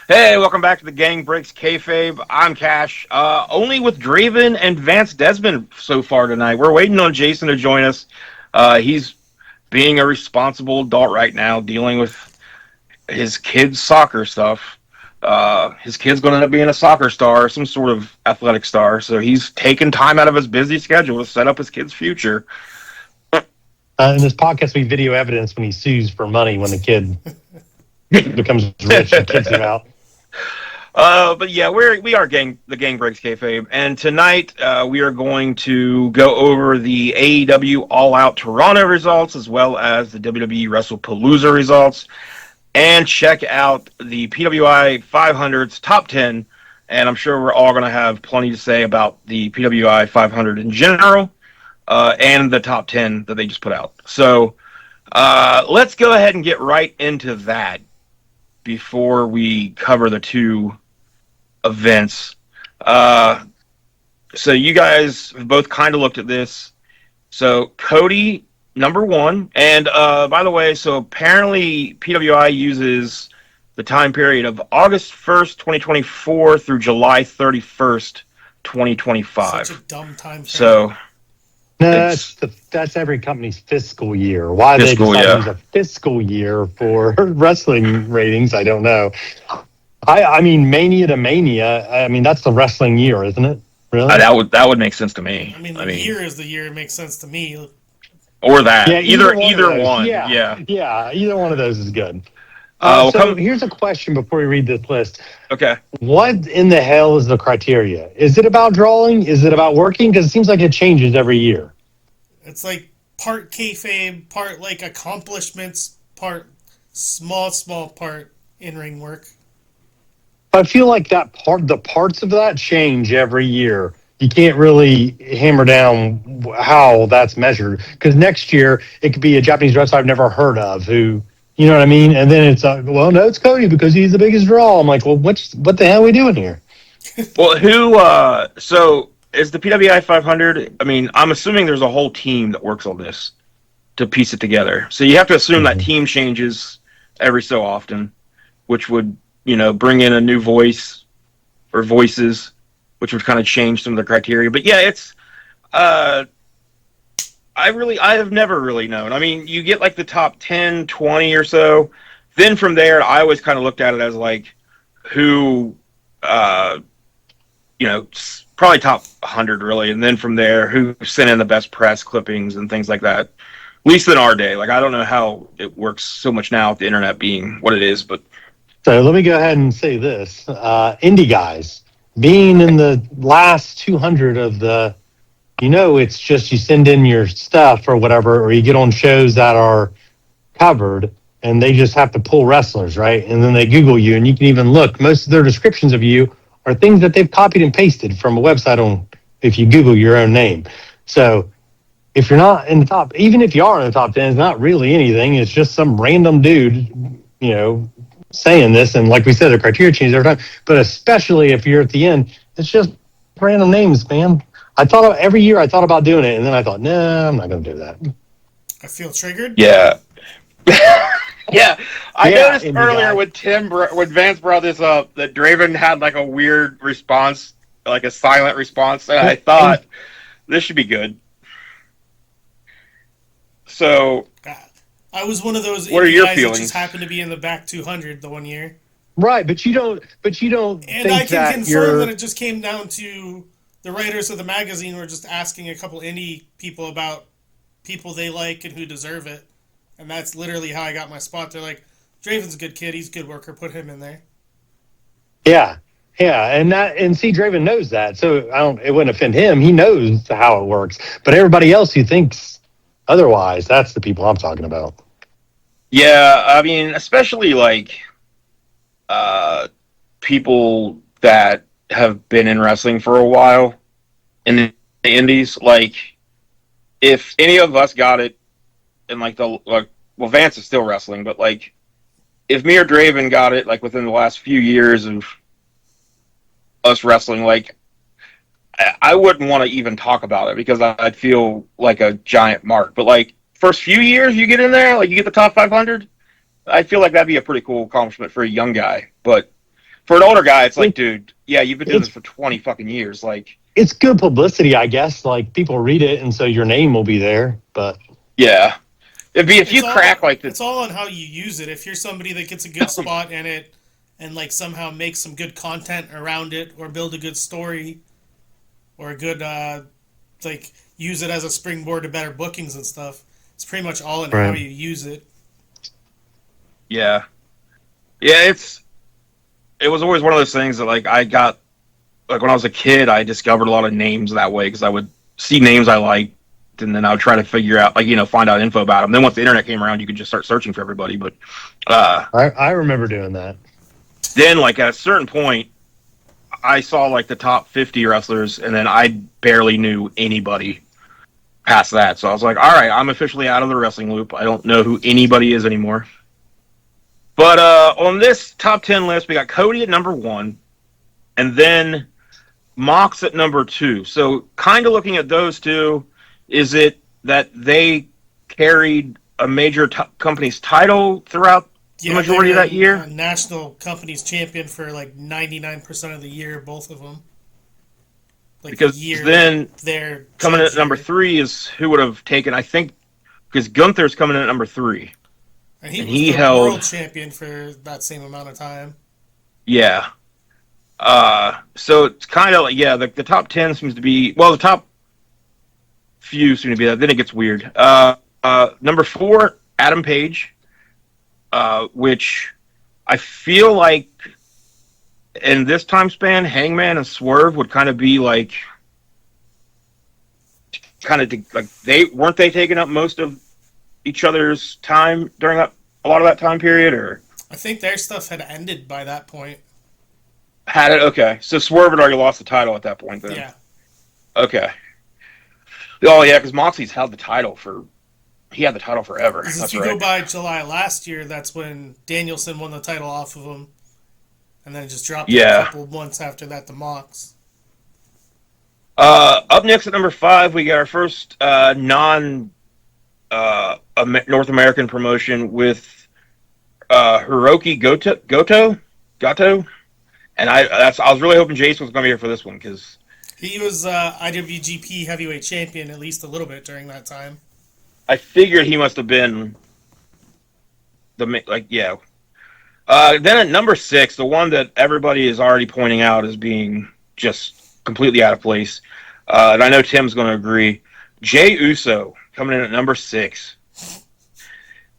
Hey, welcome back to the Gang Breaks Kayfabe. I'm Cash. Only with Draven and Vance Desmond so far tonight. We're waiting on Jason to join us. He's being a responsible adult right now, dealing with his kid's soccer stuff. His kid's going to end up being a soccer star, some sort of athletic star. So he's taking time out of his busy schedule to set up his kid's future. In this podcast, we video evidence when he sues for money when the kid becomes rich and kicks him out. But yeah, we are the Gang Breaks Kayfabe, and tonight we are going to go over the AEW All Out Toronto results as well as the WWE Wrestlepalooza results, and check out the PWI 500's top 10. And I'm sure we're all going to have plenty to say about the PWI 500 in general and the top 10 that they just put out. So let's go ahead and get right into that before we cover the two events. So you guys have both kind of looked at this. So Cody, number one. And by the way, so apparently PWI uses the time period of August 1st, 2024 through July 31st, 2025. Such a dumb time frame. So no, that's every company's fiscal year. Why they decide to use a fiscal year for wrestling ratings, I don't know. I mean, Mania to Mania, I mean, that's the wrestling year, isn't it? Really? That would make sense to me. I mean, the year is the year. It makes sense to me. Or that. Yeah, either one. Yeah, either one of those is good. So here's a question before we read this list. Okay. What in the hell is the criteria? Is it about drawing? Is it about working? Because it seems like it changes every year. It's like part kayfabe, part like accomplishments, part small part in-ring work. I feel like the parts of that change every year. You can't really hammer down how that's measured. Because next year, it could be a Japanese wrestler I've never heard of who... You know what I mean? And then it's, well, no, it's Cody because he's the biggest draw. I'm like, well, what the hell are we doing here? Well, so is the PWI 500, I mean, I'm assuming there's a whole team that works on this to piece it together. So you have to assume that team changes every so often, which would, bring in a new voice or voices, which would kind of change some of the criteria. But yeah, it's, I have never really known. I mean, you get like the top 10, 20 or so. Then from there, I always kind of looked at it as like who, probably top 100 really. And then from there, who sent in the best press clippings and things like that. At least in our day. Like, I don't know how it works so much now with the internet being what it is, but. So let me go ahead and say this. Indie guys, being in the last 200 of the, it's just you send in your stuff or whatever, or you get on shows that are covered and they just have to pull wrestlers, right? And then they Google you and you can even look. Most of their descriptions of you are things that they've copied and pasted from a website if you Google your own name. So if you're not in the top, even if you are in the top 10, it's not really anything. It's just some random dude, saying this. And like we said, the criteria changes every time. But especially if you're at the end, it's just random names, man. Every year I thought about doing it, and then I thought, no, I'm not going to do that. I feel triggered. Yeah. Yeah. I noticed earlier when Vance brought this up that Draven had like a weird response, like a silent response, and I thought this should be good. So, I was one of those what are your guys feelings? That just happened to be in the back 200 the one year. Right, but you don't. And I can confirm that it just came down to the writers of the magazine were just asking a couple indie people about people they like and who deserve it. And that's literally how I got my spot. They're like, Draven's a good kid. He's a good worker. Put him in there. Yeah. And see, Draven knows that. So it wouldn't offend him. He knows how it works. But everybody else who thinks otherwise, that's the people I'm talking about. Yeah, I mean, especially like uh, people that have been in wrestling for a while in the indies. Like, if any of us got it in like well, Vance is still wrestling, but like, if me or Draven got it like within the last few years of us wrestling, like, I wouldn't want to even talk about it because I'd feel like a giant mark. But like, first few years you get in there, like you get the top 500, I feel like that'd be a pretty cool accomplishment for a young guy. But for an older guy, it's like, It, dude, yeah, you've been doing this it's for 20 fucking years. Like, it's good publicity, I guess. Like people read it, and so your name will be there. But yeah, it'd be if you crack like the It's all on how you use it. If you're somebody that gets a good spot in it and like somehow make some good content around it or build a good story or a good like use it as a springboard to better bookings and stuff. It's pretty much all in how right, you use it. yeah, yeah, it was always one of those things that like I got like when I was a kid, I discovered a lot of names that way because I would see names I liked. And then I would try to figure out, like, find out info about them. Then once the internet came around, you could just start searching for everybody. But I remember doing that. then, like, at a certain point, I saw like the top 50 wrestlers, and then I barely knew anybody past that. So I was like, all right, I'm officially out of the wrestling loop. I don't know who anybody is anymore. But on this top 10 list, we got Cody at number 1, and then Mox at number 2. So kind of looking at those two, is it that they carried a major company's title throughout the majority of that year? National companies champion for like 99% of the year, both of them. Like Because year then their coming in at judge number year. 3 is who would have taken, I think, because Gunther's coming in at number 3. And he And was he the held, world champion for that same amount of time. yeah. So it's kind of like, yeah, the top 10 seems to be, well, the top few seem to be that. Then it gets weird. Number 4, Adam Page, which I feel like in this time span, Hangman and Swerve would kind of be like, like they taking up most of each other's time during a lot of that time period, or I think their stuff had ended by that point. had it? Okay, so Swerve had already lost the title at that point. Then Yeah. okay. Oh yeah, because Moxley's held the title he had the title forever. Because That's if you right. go by July last year, that's when Danielson won the title off of him, and then just dropped it a couple months after that to Mox. Up next at number 5, we got our first non North American promotion with Hiroki Goto, and I was really hoping Jason was going to be here for this one because He was IWGP Heavyweight Champion at least a little bit during that time. I figured he must have been yeah. Then at number 6, the one that everybody is already pointing out as being just completely out of place, and I know Tim's going to agree, Jey Uso coming in at number 6.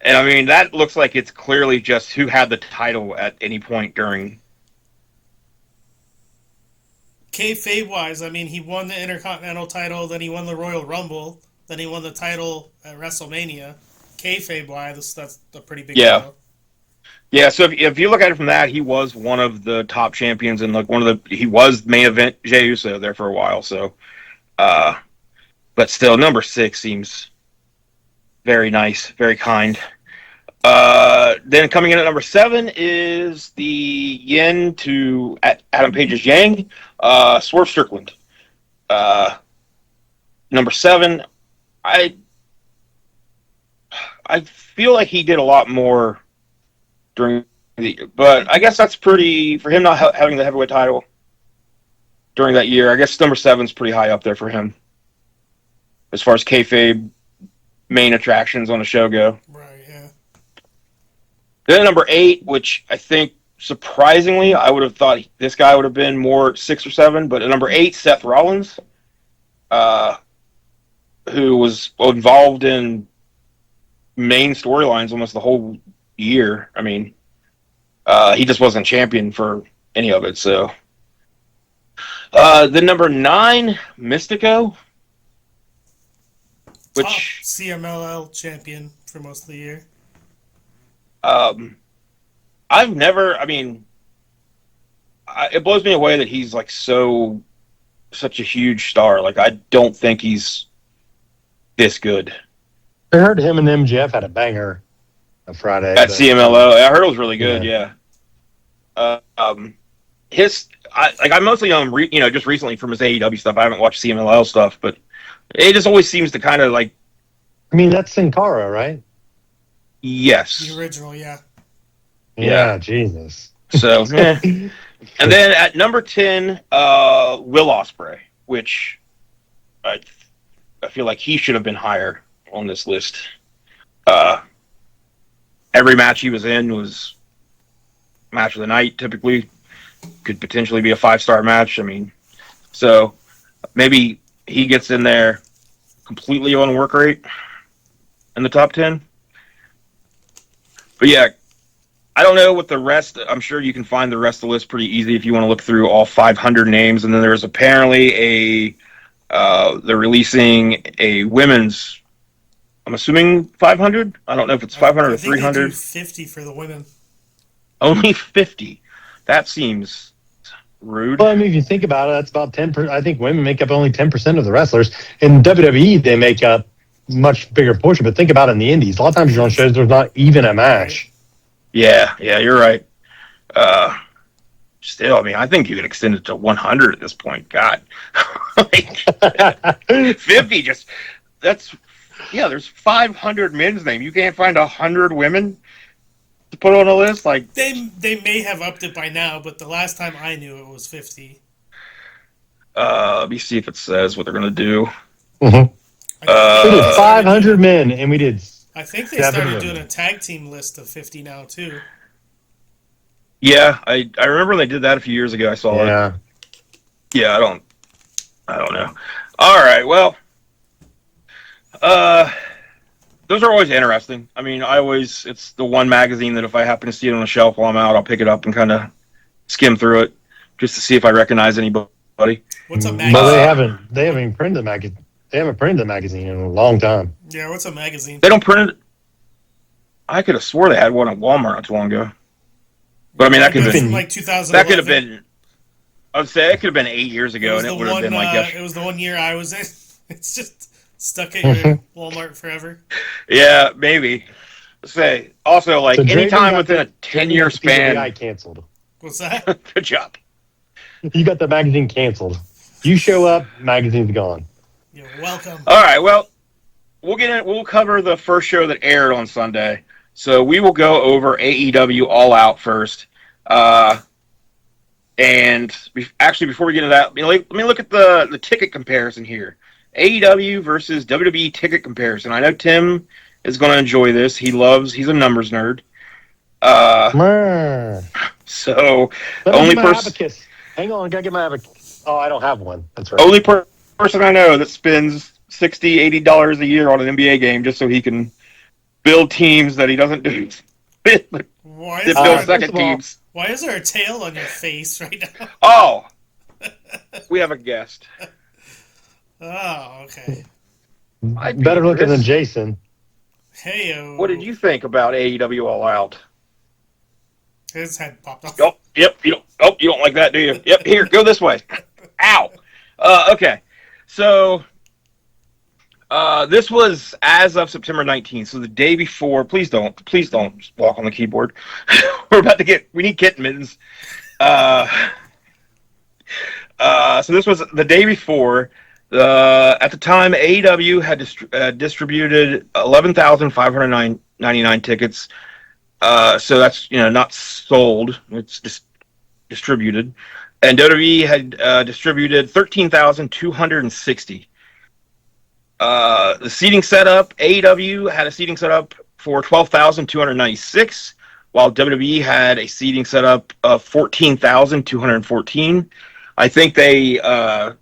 And I mean, that looks like it's clearly just who had the title at any point during. Kayfabe wise, I mean, he won the Intercontinental title, then he won the Royal Rumble, then he won the title at WrestleMania. Kayfabe wise, that's a pretty big deal. Yeah, so if you look at it from that, he was one of the top champions and like he was main event Jey Uso there for a while. So, but still, number 6 seems very nice, very kind. Then coming in at number 7 is the yin to Adam Page's yang, Swerve Strickland. Number 7, I feel like he did a lot more during but I guess that's pretty for him not having the heavyweight title during that year. I guess number 7's pretty high up there for him as far as kayfabe main attractions on the show go. Right, yeah. Then number 8, which I think surprisingly I would have thought this guy would have been more 6 or 7, but at number 8, Seth Rollins, who was involved in main storylines almost the whole year. I mean, he just wasn't champion for any of it. So, then number 9, Mystico, which top CMLL champion for most of the year. I've never. I mean, it blows me away that he's like such a huge star. Like, I don't think he's this good. I heard him and MJF had a banger on Friday. At CMLO, I heard it was really good. Yeah. I mostly know him, just recently from his AEW stuff. I haven't watched CMLL stuff, but it just always seems to kind of like. I mean, that's Sin Cara, right? Yes. The original, yeah. Yeah, Jesus. So, and then at number 10, Will Ospreay, which I feel like he should have been higher on this list. Every match he was in was match of the night, typically. Could potentially be a 5-star match. I mean, so maybe he gets in there completely on work rate in the top 10. But yeah, I don't know what the rest. I'm sure you can find the rest of the list pretty easy if you want to look through all 500 names. And then there's apparently they're releasing a women's. I'm assuming 500. I don't know if it's 500 or 300. They do 50 for the women. Only 50. That seems rude. Well, I mean, if you think about it, that's about 10%. I think women make up only 10% of the wrestlers. In WWE, they make up much bigger portion. But think about it in the indies. A lot of times you're on shows there's not even a match. Yeah, you're right. Still, I mean, I think you could extend it to 100 at this point. God. Like, 50 just, there's 500 men's names. You can't find 100 women to put on a list? Like, they may have upped it by now, but the last time I knew it was 50. Let me see if it says what they're going to do. Mm-hmm. We did 500 men, and we did. I think they started doing a tag team list of 50 now too. Yeah, I remember when they did that a few years ago. I saw that. Yeah, I don't know. All right, well, those are always interesting. I mean, it's the one magazine that if I happen to see it on the shelf while I'm out, I'll pick it up and kind of skim through it just to see if I recognize anybody. What's a magazine? Well, they haven't printed the magazine. They haven't printed the magazine in a long time. Yeah, what's a magazine? They don't print it. I could have swore they had one at Walmart not too long ago. But I mean, that could have been like 2011. That could have been. I would say it could have been 8 years ago, and it would have been like. It was the 1 year I was in. It's just stuck at your Walmart forever. Yeah, maybe. Say also like anytime within a 10-year span. PWI canceled. What's that? Good job. You got the magazine canceled. You show up, magazine's gone. You're welcome. All right, well, we'll cover the first show that aired on Sunday. So we will go over AEW All Out first. And before we get into that, let me look at the ticket comparison here. AEW versus WWE ticket comparison. I know Tim is going to enjoy this. He's a numbers nerd. So only person. Hang on, gotta get my abacus. Oh, I don't have one. That's right. Only person I know that spends $60, $80 a year on an NBA game just so he can build teams that he doesn't do. Why is there a tail on your face right now? Oh, we have a guest. Oh, okay. Better looking than Jason. Heyo. What did you think about AEW All Out? His head popped off. Oh, yep. You don't like that, do you? Yep. Here, go this way. Ow. Okay. So, this was as of September 19th. So the day before. Please don't walk on the keyboard. We need kitten mittens. So this was the day before. At the time, AEW had distributed 11,599 tickets. So that's not sold; it's just distributed. And WWE had distributed 13,260. The seating setup, AEW had a seating setup for 12,296, while WWE had a seating setup of 14,214. I think they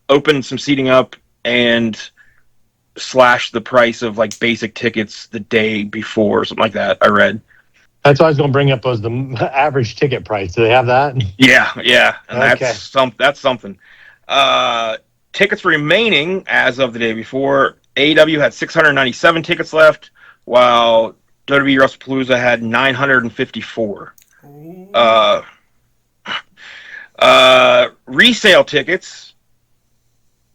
opened some seating up and slashed the price of like basic tickets the day before, something like that. I read. That's what I was going to bring up was the average ticket price. Do they have that? Yeah, and okay. That's something. Tickets remaining as of the day before, AEW had 697 tickets left, while WWE Wrestlepalooza had 954. Resale tickets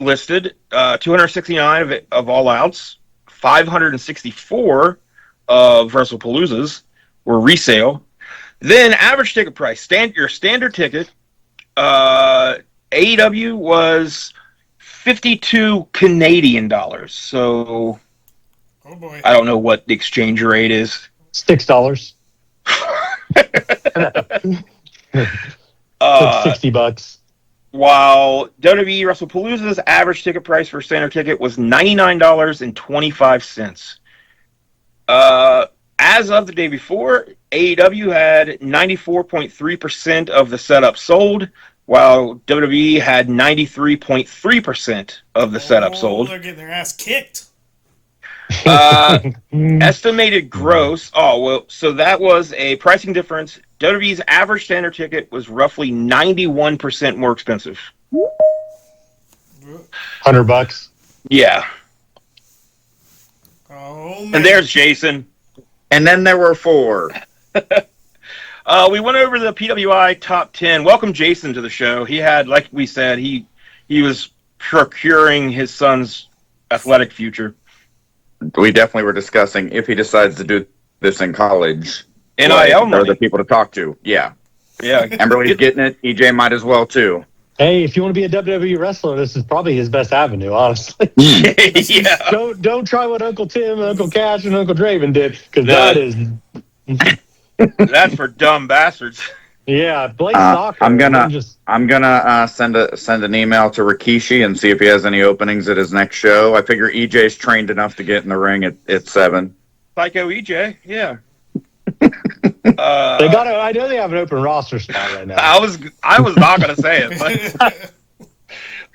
listed 269 of All Outs, 564 of Wrestlepaloozas were resale. Then average ticket price, your standard ticket, AEW was 52 Canadian dollars. So, oh boy, I don't know what the exchange rate is. $6. Like $60. While WWE Wrestlepalooza's average ticket price for standard ticket was $99.25. As of the day before, AEW had 94.3% of the setup sold, while WWE had 93.3% of the setup sold. They're getting their ass kicked. Estimated gross. Oh, well, so that was a pricing difference. WWE's average standard ticket was roughly 91% more expensive. $100. Yeah. Oh, man. And there's Jason. And then there were 4. We went over the PWI top 10. Welcome Jason to the show. He had, like we said, he was procuring his son's athletic future. We definitely were discussing if he decides to do this in college. NIL there money. are the people to talk to. Yeah. Yeah. Emberly's getting it. EJ might as well, too. Hey, if you want to be a WWE wrestler, this is probably his best avenue, honestly. Yeah. Don't try what Uncle Tim, Uncle Cash, and Uncle Draven did, because that is... That's for dumb bastards. Yeah, Blake Soccer. I'm gonna send an email to Rikishi and see if he has any openings at his next show. I figure EJ's trained enough to get in the ring at 7. Psycho EJ, yeah. I know they have an open roster spot right now. I was not gonna say it, but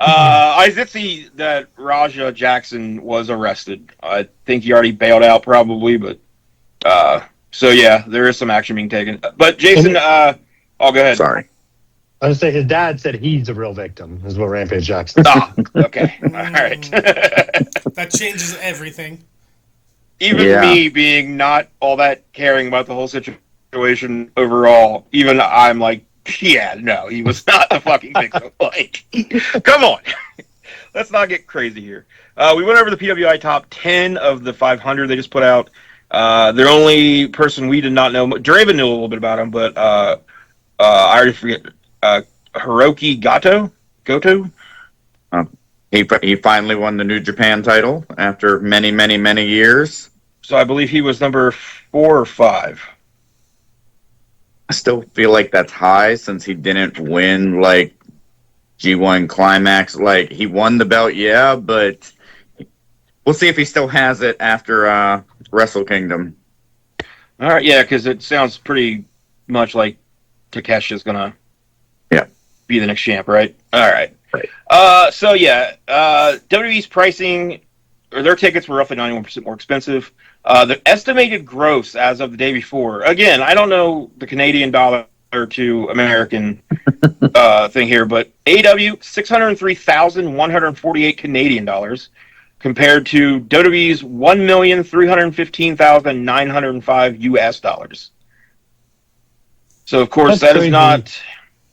I did see that Raja Jackson was arrested. I think he already bailed out probably, but so yeah, there is some action being taken. But Jason, go ahead. Sorry. I was say his dad said he's a real victim, is what Rampage Jackson said. Oh, okay. All right. That changes everything. Even me being not all that caring about the whole situation overall, even I'm like, yeah, no, he was not a fucking victim. Like, come on. Let's not get crazy here. We went over the PWI top 10 of the 500 they just put out. The only person we did not know, Draven knew a little bit about him, but I already forget. Hiroki Goto? He finally won the New Japan title after many, many, many years. So I believe he was number 4 or 5. I still feel like that's high since he didn't win like G1 Climax. Like he won the belt, yeah, but we'll see if he still has it after Wrestle Kingdom. All right, yeah, because it sounds pretty much like Takeshi's gonna be the next champ, right? All right. So yeah, WWE's pricing, or their tickets were roughly 91% more expensive. The estimated gross as of the day before, again, I don't know the Canadian dollar to American thing here, but AEW 603,148 Canadian dollars compared to WWE's 1,315,905 US dollars. So of course That's that crazy. is not.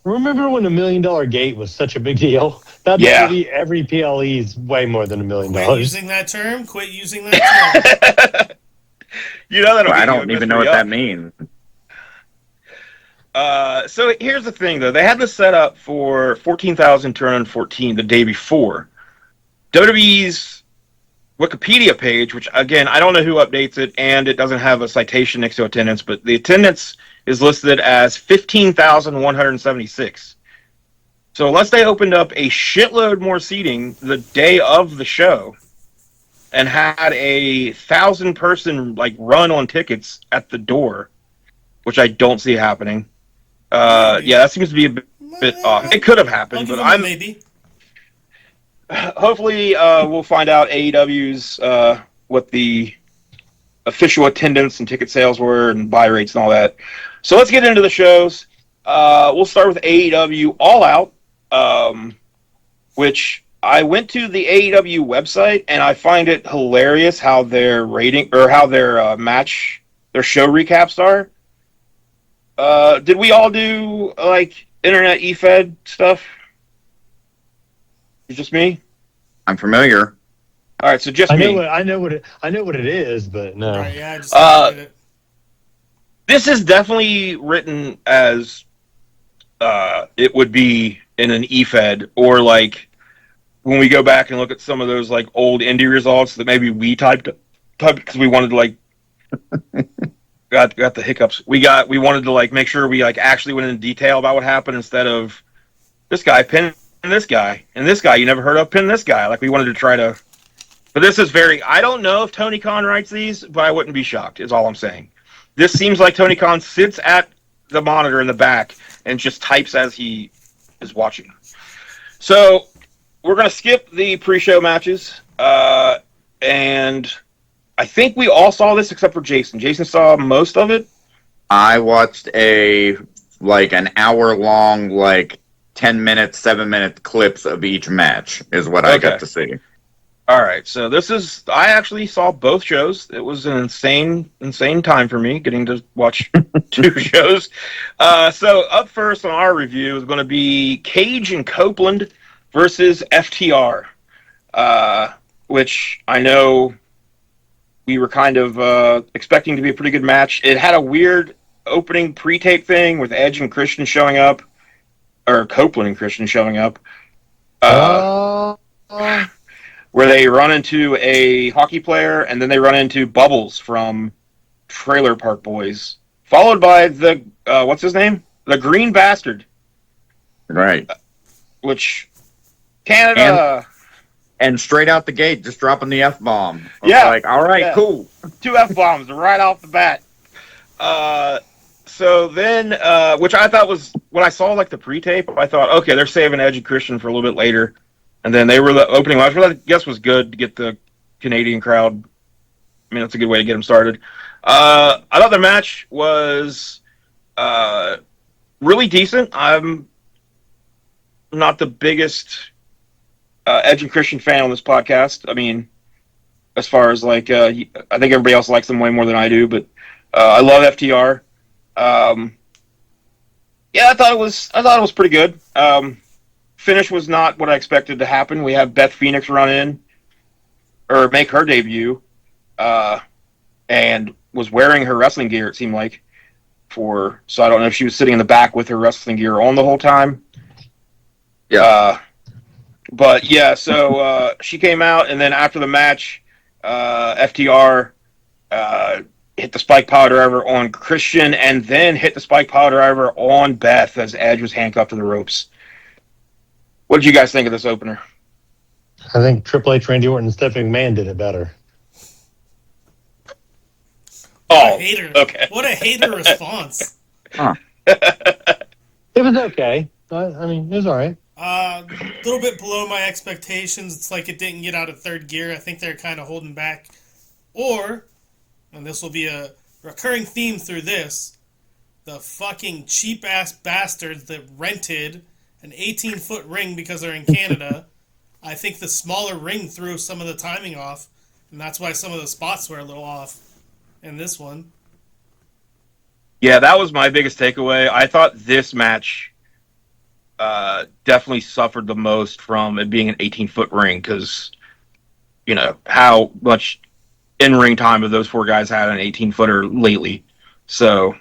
Remember when the $1 million gate was such a big deal? That's every PLE is way more than $1 million. Quit using that term. Quit using that term. You know that I don't even know what that means. So here's the thing, though. They had this set up for 14,214 the day before. WWE's Wikipedia page, which, again, I don't know who updates it, and it doesn't have a citation next to attendance, but the attendance is listed as 15,176. So unless they opened up a shitload more seating the day of the show and had 1,000-person run on tickets at the door, which I don't see happening. That seems to be a bit off. It could have happened, but maybe. Hopefully, we'll find out AEW's what the official attendance and ticket sales were and buy rates and all that. So let's get into the shows. We'll start with AEW All Out, which I went to the AEW website and I find it hilarious how their rating or how their match their show recaps are. Did we all do like internet e-fed stuff? It's just me. I'm familiar. All right, so just I me. know what it is, but no. Right, yeah, I just did it. This is definitely written as it would be in an e-fed, or like when we go back and look at some of those like old indie results that maybe we typed because we wanted to like got the hiccups. We wanted to like make sure we like actually went into detail about what happened instead of this guy pinned this guy and this guy you never heard of pinned this guy. Like we wanted to try to. But this is very. I don't know if Tony Khan writes these, but I wouldn't be shocked. Is all I'm saying. This seems like Tony Khan sits at the monitor in the back and just types as he is watching. So we're going to skip the pre-show matches, and I think we all saw this except for Jason. Jason saw most of it. I watched an hour long, 10-minute, 7-minute clips of each match is what I got to see. All right, so I actually saw both shows. It was an insane time for me getting to watch two shows. So up first on our review is going to be Cage and Copeland versus FTR, which I know we were kind of expecting to be a pretty good match. It had a weird opening pre-tape thing with Edge and Christian showing up, or Copeland and Christian showing up. Where they run into a hockey player, and then they run into Bubbles from Trailer Park Boys, followed by the, what's his name? The Green Bastard. Right. Which, Canada... And straight out the gate, just dropping the F-bomb. Yeah. All right, cool. 2 F-bombs right off the bat. So then, which I thought was, when I saw, the pre-tape, I thought, okay, they're saving Edge and Christian for a little bit later. And then they were the opening match, which I guess was good to get the Canadian crowd. I mean, that's a good way to get them started. I thought the match was really decent. I'm not the biggest Edge and Christian fan on this podcast. I mean, as far as I think everybody else likes them way more than I do, but I love FTR. Yeah, I thought it was pretty good. Finish was not what I expected to happen. We have Beth Phoenix run in, or make her debut, and was wearing her wrestling gear, it seemed like, so I don't know if she was sitting in the back with her wrestling gear on the whole time. Yeah. But yeah, so she came out, and then after the match, FTR hit the spike pile driver on Christian, and then hit the spike pile driver on Beth as Edge was handcuffed to the ropes. What did you guys think of this opener? I think Triple H, Randy Orton, and Stephanie McMahon did it better. Oh, okay. What a hater response. Huh. It was okay. I mean, it was all right. A little bit below my expectations. It's like it didn't get out of third gear. I think they're kind of holding back. Or, and this will be a recurring theme through this, the fucking cheap-ass bastards that rented an 18-foot ring because they're in Canada. I think the smaller ring threw some of the timing off, and that's why some of the spots were a little off in this one. Yeah, that was my biggest takeaway. I thought this match definitely suffered the most from it being an 18-foot ring because, how much in-ring time have those 4 guys had an 18-footer lately. So...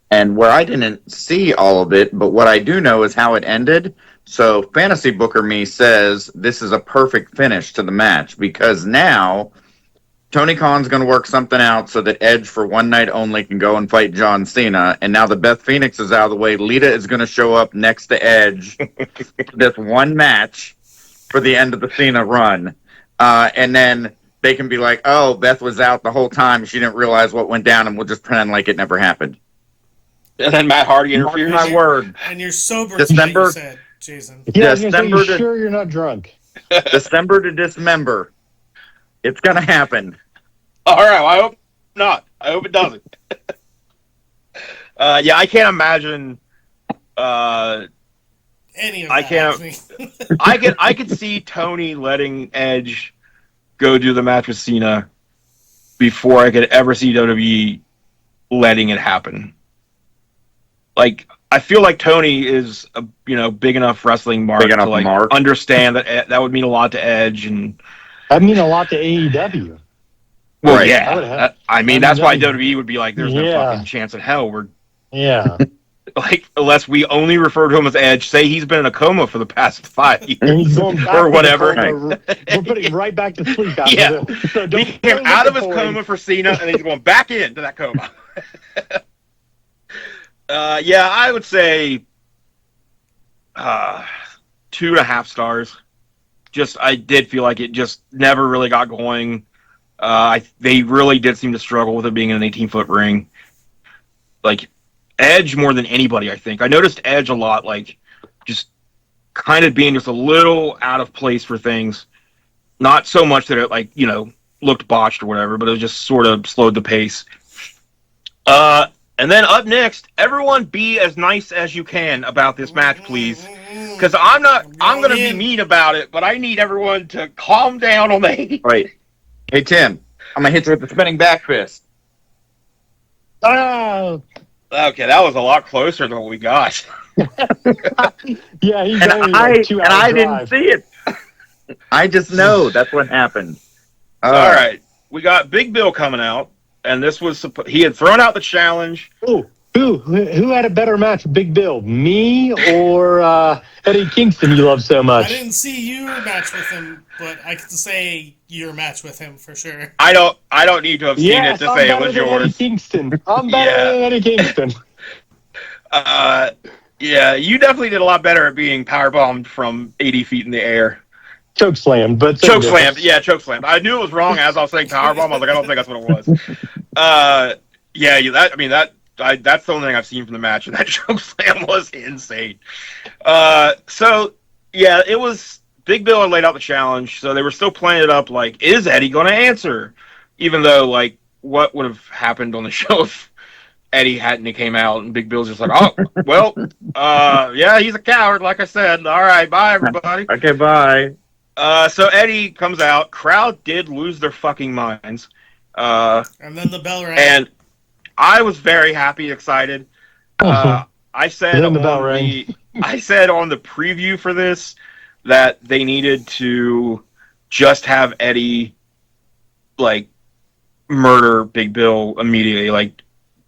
And where I didn't see all of it, but what I do know is how it ended. So Fantasy Booker Me says this is a perfect finish to the match because now Tony Khan's going to work something out so that Edge for one night only can go and fight John Cena. And now that Beth Phoenix is out of the way, Lita is going to show up next to Edge for this one match for the end of the Cena run. And then they can be like, oh, Beth was out the whole time. She didn't realize what went down, and we'll just pretend like it never happened. And then Matt Hardy interferes. My word. And you're sober December, you said, Jason. Yeah, December you sure you're not drunk? December to dismember. It's going to happen. All right, well, I hope not. I hope it doesn't. Yeah, I can't imagine... any of that happening. I could see Tony letting Edge go do the match with Cena before I could ever see WWE letting it happen. Like, I feel like Tony is a big enough wrestling mark to like understand that that would mean a lot to Edge, and I mean a lot to AEW. Well, right. Yeah, that's why WWE would be like, "There's no fucking chance in hell we're." Yeah. Like, unless we only refer to him as Edge, say he's been in a coma for the past 5 years, and he's going back or whatever. We're putting him right back to sleep after this. So he came out of his coma for Cena, and he's going back into that coma. I would say 2.5 stars. I did feel like it just never really got going. They really did seem to struggle with it being in an 18-foot ring. Like, Edge more than anybody, I think. I noticed Edge a lot, like, just kind of being just a little out of place for things. Not so much that it, like, looked botched or whatever, but it just sort of slowed the pace. And then up next, everyone be as nice as you can about this match, please. Because I'm going to be mean about it, but I need everyone to calm down on the hate. Right. Hey, Tim, I'm going to hit you with the spinning back fist. Oh. Okay, that was a lot closer than what we got. Yeah, he's and only I, like 2 hours and I drive. didn't see it. I just know that's what happened. All right, we got Big Bill coming out, and this was he had thrown out the challenge. Ooh, who had a better match with Big Bill, me or Eddie Kingston? You love so much. I didn't see your match with him, but I can say your match with him for sure. I don't need to have seen it to say it was yours. Eddie Kingston. I'm better than Eddie Kingston. Yeah, you definitely did a lot better at being powerbombed from 80 feet in the air. Chokeslammed, but chokeslammed. Yeah, chokeslammed. I knew it was wrong as I was saying powerbomb. I was like, I don't think that's what it was. That's the only thing I've seen from the match, and that chokeslam was insane. It was Big Bill had laid out the challenge, so they were still playing it up like, is Eddie going to answer? Even though, like, what would have happened on the show if Eddie hadn't came out and Big Bill's just like, oh, well, he's a coward, like I said. All right, bye, everybody. Okay, bye. So Eddie comes out. Crowd did lose their fucking minds. And then the bell rang. And I was very happy, excited. I said on the preview for this that they needed to just have Eddie, like, murder Big Bill immediately, like,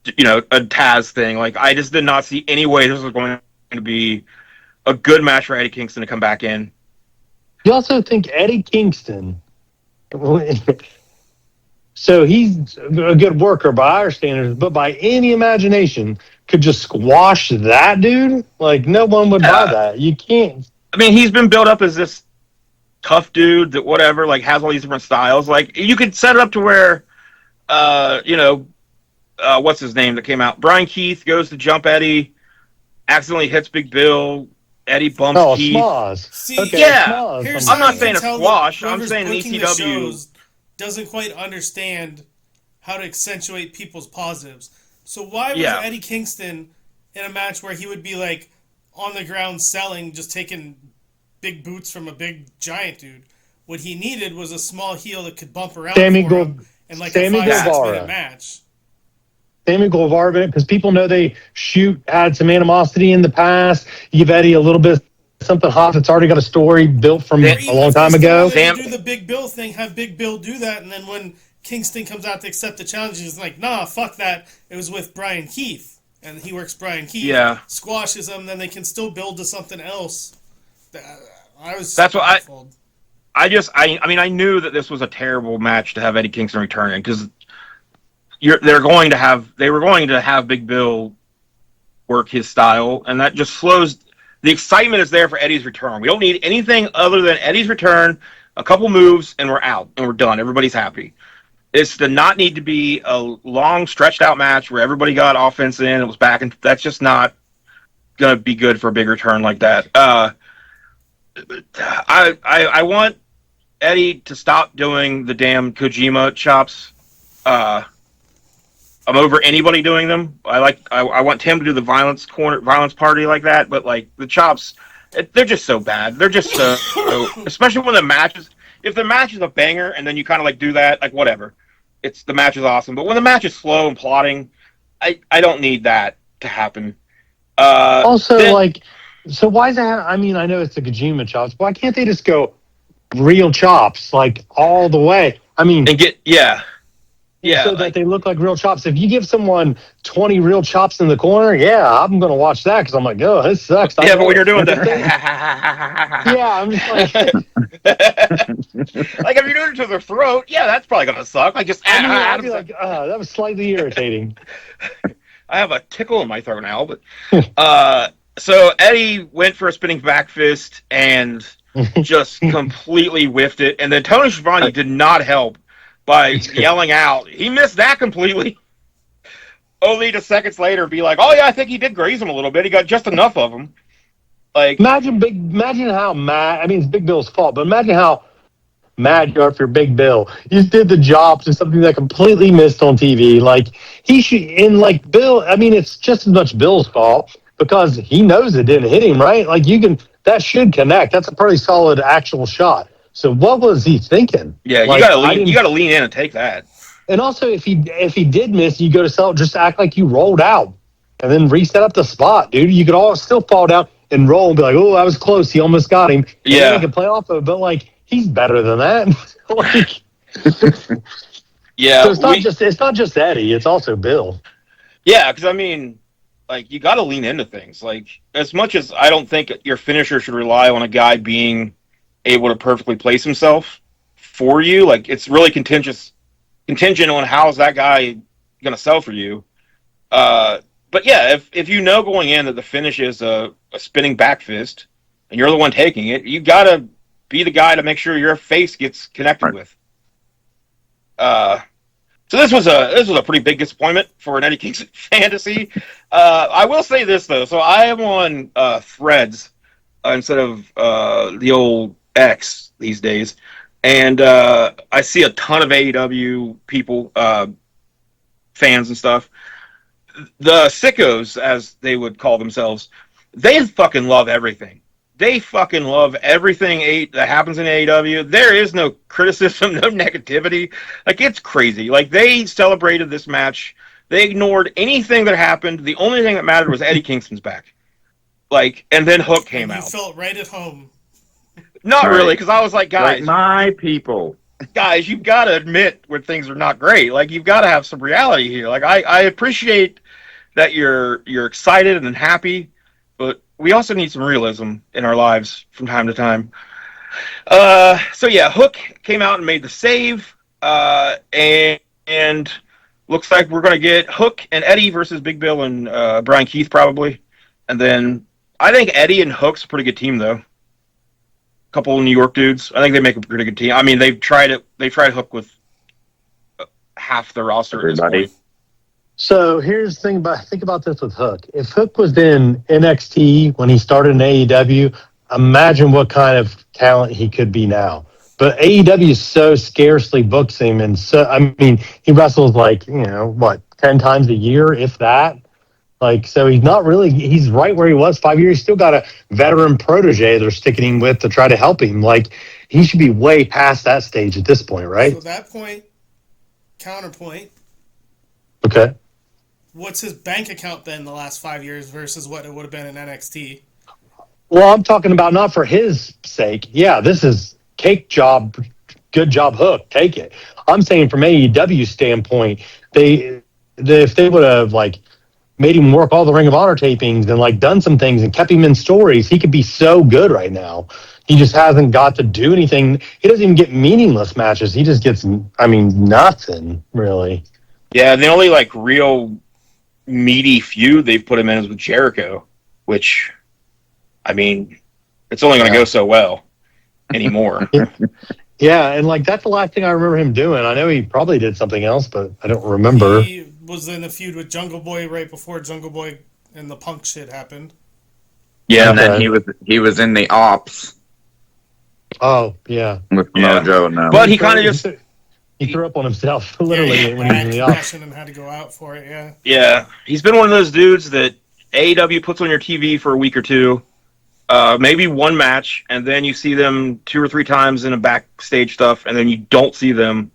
a Taz thing. Like, I just did not see any way this was going to be a good match for Eddie Kingston to come back in. You also think Eddie Kingston, so he's a good worker by our standards, but by any imagination, could just squash that dude? Like, no one would buy that. You can't. I mean, he's been built up as this tough dude that whatever, like, has all these different styles. Like, you could set it up to where, what's his name that came out? Brian Keith goes to jump Eddie, accidentally hits Big Bill. Eddie bumps Keith. Smoz. See, okay, yeah. Smoz. I'm not saying a squash. I'm saying an ECW doesn't quite understand how to accentuate people's positives. So why was Eddie Kingston in a match where he would be like on the ground selling, just taking big boots from a big giant dude? What he needed was a small heel that could bump around Sammy for him in like a 5-6 minute match. Sammy Guevara, because people know they had some animosity in the past. You give Eddie a little bit something hot that's already got a story built from a long time ago. Do the Big Bill thing, have Big Bill do that, and then when Kingston comes out to accept the challenge, he's like, nah, fuck that. It was with Brian Keith, and he works Brian Keith, squashes him, then they can still build to something else. That's what I knew that this was a terrible match to have Eddie Kingston return in, because they were going to have Big Bill work his style, and that just slows. The excitement is there for Eddie's return. We don't need anything other than Eddie's return, a couple moves, and we're out, and we're done. Everybody's happy. It's to not need to be a long, stretched-out match where everybody got offense in, it was back, and that's just not going to be good for a big return like that. I want Eddie to stop doing the damn Kojima chops. I'm over anybody doing them. I want Tim to do the violence party like that, but like the chops, they're just so bad. They're just so especially when if the match is a banger and then you kind of like do that, like whatever. The match is awesome, but when the match is slow and plotting, I don't need that to happen. So why is that? I mean, I know it's the Kojima chops. Why can't they just go real chops, like all the way? I mean, and get so that they look like real chops. If you give someone 20 real chops in the corner, yeah, I'm going to watch that because I'm like, oh, this sucks. Yeah, but when you're doing that, yeah, I'm just like, like if you're doing it to the throat, yeah, that's probably going to suck. Like just I'd be like, that was slightly irritating. I have a tickle in my throat now, but so Eddie went for a spinning back fist and just completely whiffed it, and then Tony Schiavone did not help by yelling out. He missed that completely. Only to seconds later be like, "Oh yeah, I think he did graze him a little bit. He got just enough of him." Like imagine how mad. I mean, it's Big Bill's fault, but imagine how mad you are for Big Bill. You did the job to something that completely missed on TV. Like he should, and like Bill. I mean, it's just as much Bill's fault because he knows it didn't hit him, right? Like that should connect. That's a pretty solid actual shot. So what was he thinking? Yeah, like, you gotta lean in and take that. And also, if he did miss, you go to sell. Just act like you rolled out, and then reset up the spot, dude. You could still fall down and roll and be like, "Oh, I was close. He almost got him." And yeah, they can play off of it, but like he's better than that. like, yeah. So it's not just Eddie. It's also Bill. Yeah, because I mean, like you got to lean into things. Like as much as I don't think your finisher should rely on a guy being able to perfectly place himself for you. Like it's really contingent on how's that guy going to sell for you. But yeah, if you know going in that the finish is a spinning back fist and you're the one taking it, you got to be the guy to make sure your face gets connected with. So this was a pretty big disappointment for an Eddie Kingston fantasy. I will say this though, so I am on Threads instead of the old X these days, and I see a ton of AEW people, fans and stuff. The sickos, as they would call themselves, they fucking love everything. They fucking love everything that happens in AEW. There is no criticism, no negativity. Like, it's crazy. Like, they celebrated this match. They ignored anything that happened. The only thing that mattered was Eddie Kingston's back. Like, and then Hook came out. You felt right at home. Not really, because I was like, guys. Like my people. Guys, you've got to admit when things are not great. Like, you've got to have some reality here. Like, I appreciate that you're excited and happy, but we also need some realism in our lives from time to time. So yeah, Hook came out and made the save, and looks like we're going to get Hook and Eddie versus Big Bill and Brian Keith probably. And then I think Eddie and Hook's a pretty good team though. A couple of New York dudes. I think they make a pretty good team. I mean, they've tried Hook with half the roster at this point. So here's the thing think about this with Hook. If Hook was in NXT when he started in AEW, imagine what kind of talent he could be now. But AEW so scarcely books him, and so I mean he wrestles like 10 times a year, if that. Like, so he's right where he was 5 years. He's still got a veteran protege they're sticking him with to try to help him. Like, he should be way past that stage at this point, right? So that point, counterpoint. Okay. What's his bank account been the last 5 years versus what it would have been in NXT? Well, I'm talking about not for his sake. Yeah, this is cake job, good job, Hook. Take it. I'm saying from AEW standpoint, if they would have made him work all the Ring of Honor tapings and done some things and kept him in stories, he could be so good right now. He just hasn't got to do anything. He doesn't even get meaningless matches. He just gets, nothing really. Yeah, the only real meaty feud they've put him in is with Jericho, which, it's only going to go so well anymore. Yeah, and that's the last thing I remember him doing. I know he probably did something else, but I don't remember. He was in a feud with Jungle Boy right before Jungle Boy and the Punk shit happened. Yeah, and then he was in the Ops. Oh, yeah. With Mojo now. But he kind of just... He threw up on himself, literally, when he was in the Ops. And had to go out for it, yeah. Yeah, he's been one of those dudes that AEW puts on your TV for a week or two, maybe one match, and then you see them 2 or 3 times in a backstage stuff, and then you don't see them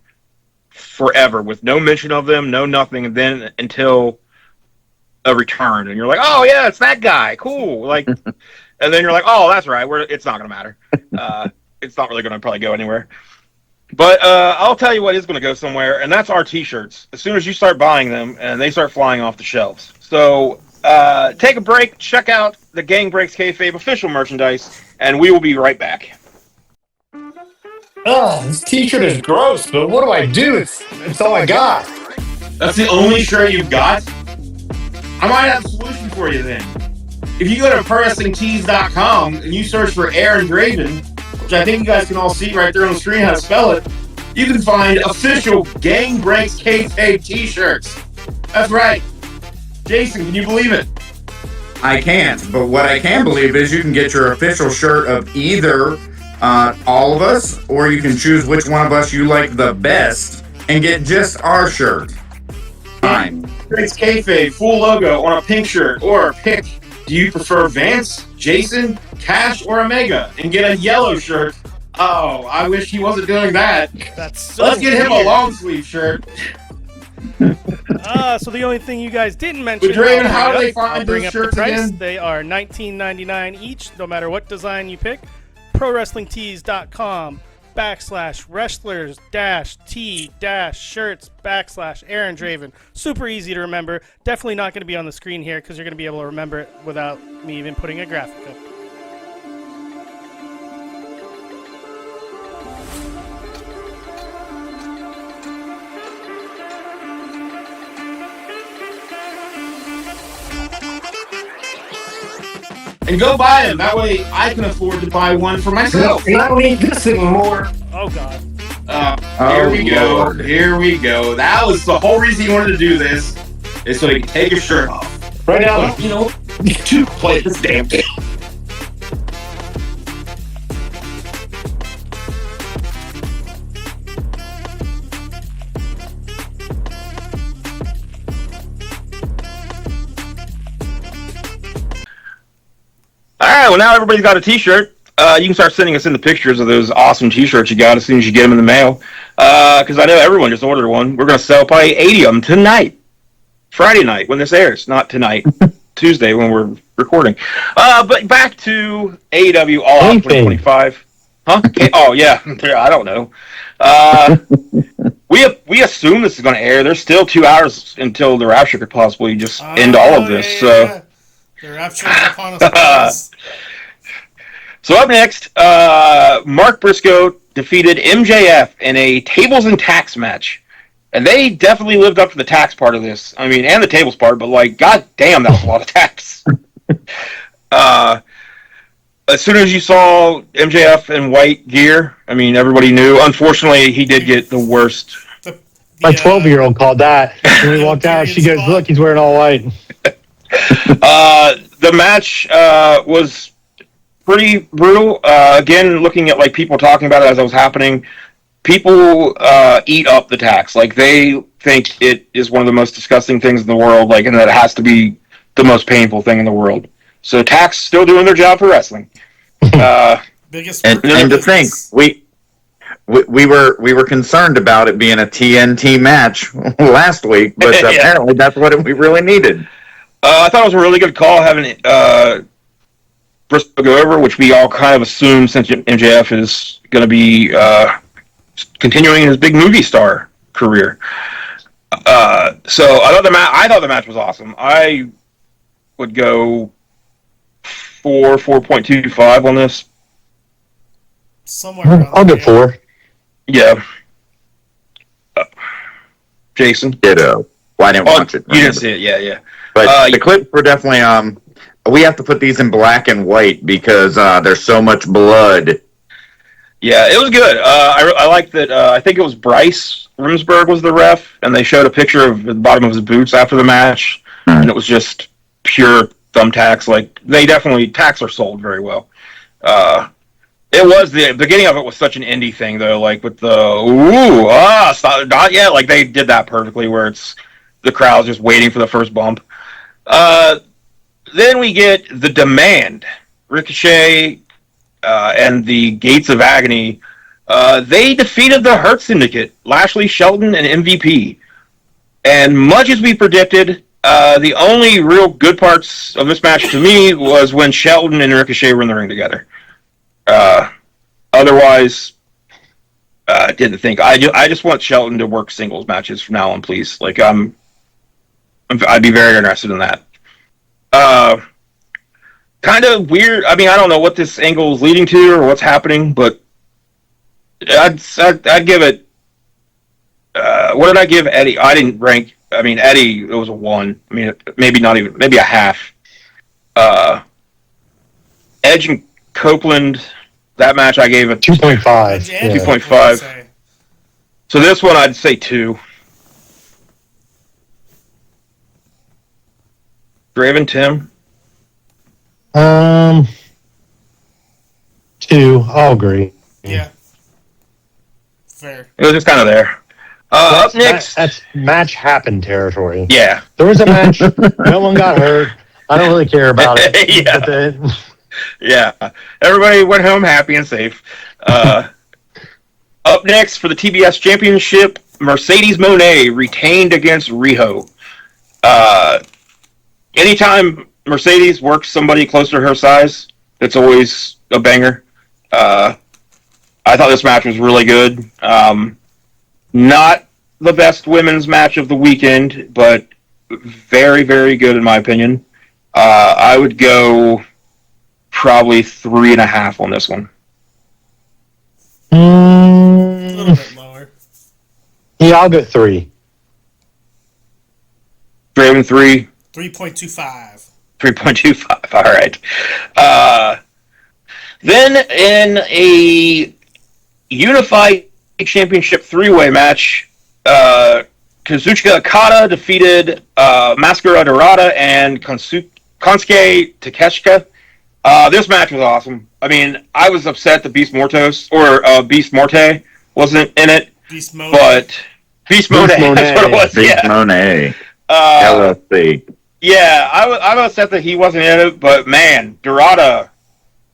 forever with no mention of them, no nothing, and then until a return, and you're like, oh yeah, it's that guy, cool. Like, and then you're like, oh, that's right. It's not gonna matter. It's not really gonna probably go anywhere. But I'll tell you what is going to go somewhere, and that's our T-shirts. As soon as you start buying them, and they start flying off the shelves. So take a break, check out the Gang Breaks Kayfabe official merchandise, and we will be right back. This T-shirt is gross, but what do I do? It's all I got. That's the only shirt you've got? I might have a solution for you then. If you go to ProWrestlingTees.com and you search for Aaron Draven, which I think you guys can all see right there on the screen how to spell it, you can find official Gang Breaks Kayfabe T-shirts. That's right. Jason, can you believe it? I can't, but what I can believe is you can get your official shirt of either all of us, or you can choose which one of us you like the best and get just our shirt. Fine. Breaks Kayfabe full logo on a pink shirt, or pick. Do you prefer Vance, Jason, Cash, or Omega, and get a yellow shirt? Oh, I wish he wasn't doing that. That's so Let's get him a long sleeve shirt. So the only thing you guys didn't mention, But Draven, how do they find I'll bring those up the shirts price. again? They are $19.99 each, no matter what design you pick. ProWrestlingTees.com/wrestlers-T-shirts/Aaron Draven. Super easy to remember. Definitely not going to be on the screen here because you're going to be able to remember it without me even putting a graphic up. And go buy them. That way I can afford to buy one for myself. I don't need this anymore. Oh, God. Here we go. Lord. Here we go. That was the whole reason you wanted to do this, is so he could take his shirt off. Right now, Well, you know, to play this damn game. All right, well, now everybody's got a T-shirt. You can start sending us in the pictures of those awesome T-shirts you got as soon as you get them in the mail. Because I know everyone just ordered one. We're going to sell probably 80 of them tonight. Friday night when this airs. Not tonight. Tuesday when we're recording. But back to AEW All Out 2025. Huh? Oh, yeah. I don't know. We assume this is going to air. There's still 2 hours until the Rapture could possibly just end all of this. Yeah. The Rapture is upon us. So up next, Mark Briscoe defeated MJF in a tables and tax match. And they definitely lived up to the tax part of this. I mean, and the tables part, but like, god damn, that was a lot of tax. As soon as you saw MJF in white gear, I mean, everybody knew. Unfortunately, he did get the worst. My 12-year-old called that. When we walked out, she goes, look, he's wearing all white. The match was pretty brutal. Again, looking at like people talking about it as it was happening, people eat up the tax. Like they think it is one of the most disgusting things in the world. Like, and that it has to be the most painful thing in the world. So tax still doing their job for wrestling. Biggest And to think, we were concerned about it being a TNT match last week, but Yeah. apparently that's what we really needed. I thought it was a really good call having Briscoe go over, which we all kind of assume since MJF is going to be continuing his big movie star career. So I thought the match was awesome. I would go 4.25 on this. somewhere around I'll there, get 4. Yeah. Jason? Ditto. Well, I didn't watch it. You didn't see it, yeah. But the clips were definitely we have to put these in black and white because there's so much blood. Yeah, it was good. I like that. I think it was Bryce Rumsberg was the ref, and they showed a picture of the bottom of his boots after the match, and it was just pure thumbtacks. Like, they definitely, tacks are sold very well. It was, the beginning of it was such an indie thing, though, like with the, stop, not yet. Like, they did that perfectly, where it's the crowd's just waiting for the first bump. Then we get the Demand. Ricochet and the Gates of Agony. They defeated the Hurt Syndicate, Lashley, Shelton, and MVP. And much as we predicted, The only real good parts of this match to me was when Shelton and Ricochet were in the ring together. Otherwise, didn't think. I just want Shelton to work singles matches from now on, please. Like I'd be very interested in that. Kind of weird. I mean, I don't know what this angle is leading to or what's happening, but I'd give it. What did I give Eddie? I didn't rank. I mean, Eddie, it was a 1. I mean, maybe not even, maybe a half. Edge and Copeland, that match I gave a 2.5. 2.5. So this one I'd say 2. Draven, Tim? 2. I'll agree. Yeah. Fair. It was just kind of there. Up next. That's match happened territory. Yeah. There was a match. No one got hurt. I don't really care about it. Yeah. But then, Yeah. Everybody went home happy and safe. Up next for the TBS Championship, Mercedes Moné retained against Riho. Anytime Mercedes works somebody closer to her size, it's always a banger. I thought this match was really good. Not the best women's match of the weekend, but very, very good in my opinion. I would go probably 3.5 on this one. A little bit lower. Yeah, I'll go 3. Draven 3. 3.25. 3.25. All right. Then in a unified championship 3-way match, Kazuchika Okada defeated Mascara Dorada and Konsuke Takeshita. This match was awesome. I mean, I was upset that Beast Morte wasn't in it. Beast Mode. But Beast Mode, that's what it was. Beast Monet. LLC. Yeah, I'm upset that he wasn't in it, but man, Dorada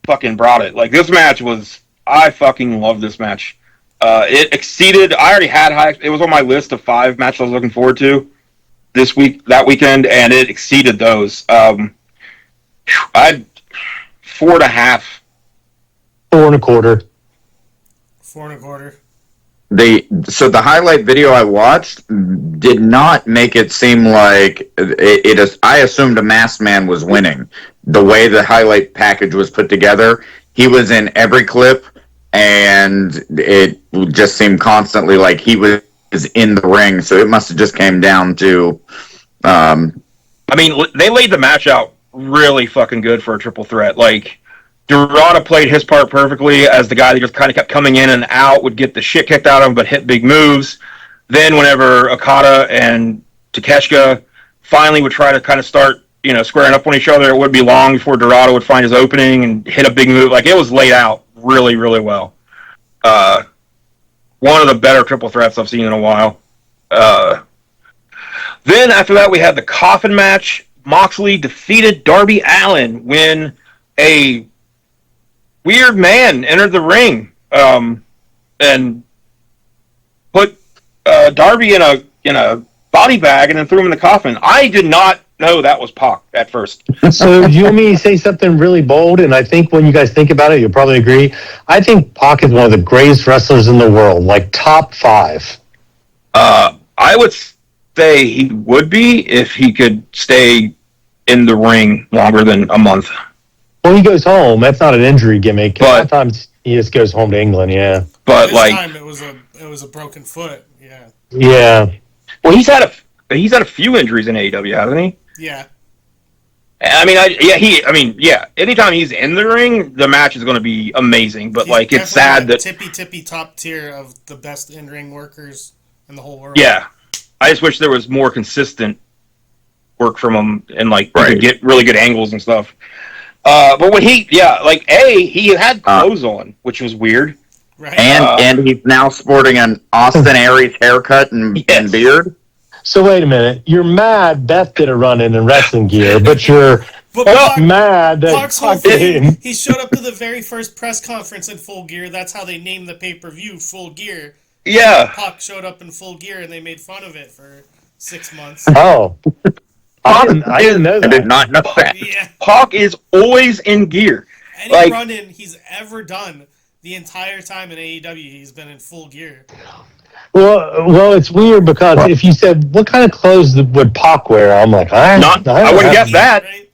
fucking brought it. Like, this match was, I fucking love this match. It exceeded, I already had high, it was on my list of 5 matches I was looking forward to that weekend, and it exceeded those. I'd 4.5. 4.25. 4.25. So the highlight video I watched did not make it seem like it is. I assumed a masked man was winning. The way the highlight package was put together, he was in every clip, and it just seemed constantly like he was in the ring. So it must have just came down to. I mean, they laid the match out really fucking good for a triple threat. Like, Dorada played his part perfectly as the guy that just kind of kept coming in and out, would get the shit kicked out of him, but hit big moves. Then whenever Okada and Takeshita finally would try to kind of start, squaring up on each other, it wouldn't be long before Dorada would find his opening and hit a big move. Like, it was laid out really, really well. One of the better triple threats I've seen in a while. Then after that, we had the coffin match. Moxley defeated Darby Allin when a weird man entered the ring and put Darby in a body bag and then threw him in the coffin. I did not know that was Pac at first. So do you want me to say something really bold? And I think when you guys think about it, you'll probably agree. I think Pac is one of the greatest wrestlers in the world, like top 5. I would say he would be if he could stay in the ring longer than a month. Well, he goes home. That's not an injury gimmick. But sometimes he just goes home to England. Yeah. But This like, time it was a broken foot. Yeah. Yeah. well, he's had a few injuries in AEW, hasn't he? Yeah. I mean, anytime he's in the ring, the match is going to be amazing. But He's like, it's definitely sad that tippy top tier of the best in-ring workers in the whole world. yeah, I just wish there was more consistent work from him and like he Right. could get really good angles and stuff. But when he had clothes on, which was weird. Right. and he's now sporting an Austin Aries haircut and beard. So wait a minute. You're mad Beth did a run-in wrestling gear, but you're But Pac- mad that Pac's whole fucking... thing, he showed up to the very first press conference in full gear. That's how they named the pay-per-view Full Gear. Yeah. Pac showed up in full gear and they made fun of it for 6 months. Oh. I didn't know I that. did not know that. Yeah. Pac is always in gear. Any Like- run-in he's ever done the entire time in AEW, he's been in full gear. Well, it's weird because if you said what kind of clothes would Pac wear, I'm like, I wouldn't guess that. Right?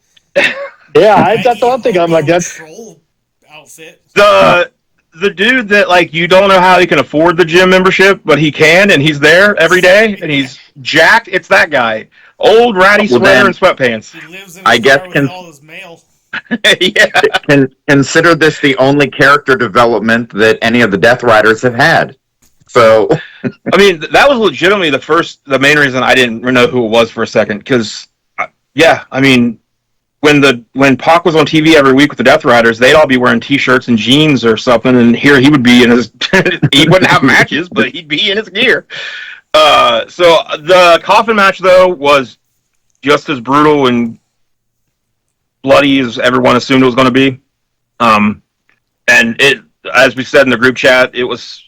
Yeah, that's what I'm thinking. I'm like, Hobo that's troll outfit. The dude that like you don't know how he can afford the gym membership, but he can, and he's there every day, and he's jacked. It's that guy, old ratty Well, sweater then- and sweatpants. He lives in I his guess car with can- all his mail. Yeah, Consider this the only character development that any of the Death Riders have had. So, I mean that was legitimately the main reason I didn't know who it was for a second, because yeah, I mean when Pac was on TV every week with the Death Riders, they'd all be wearing T-shirts and jeans or something, and here he would be in his he wouldn't have matches, but he'd be in his gear. So the coffin match though was just as brutal and bloody as everyone assumed it was going to be. And it, as we said in the group chat, it was,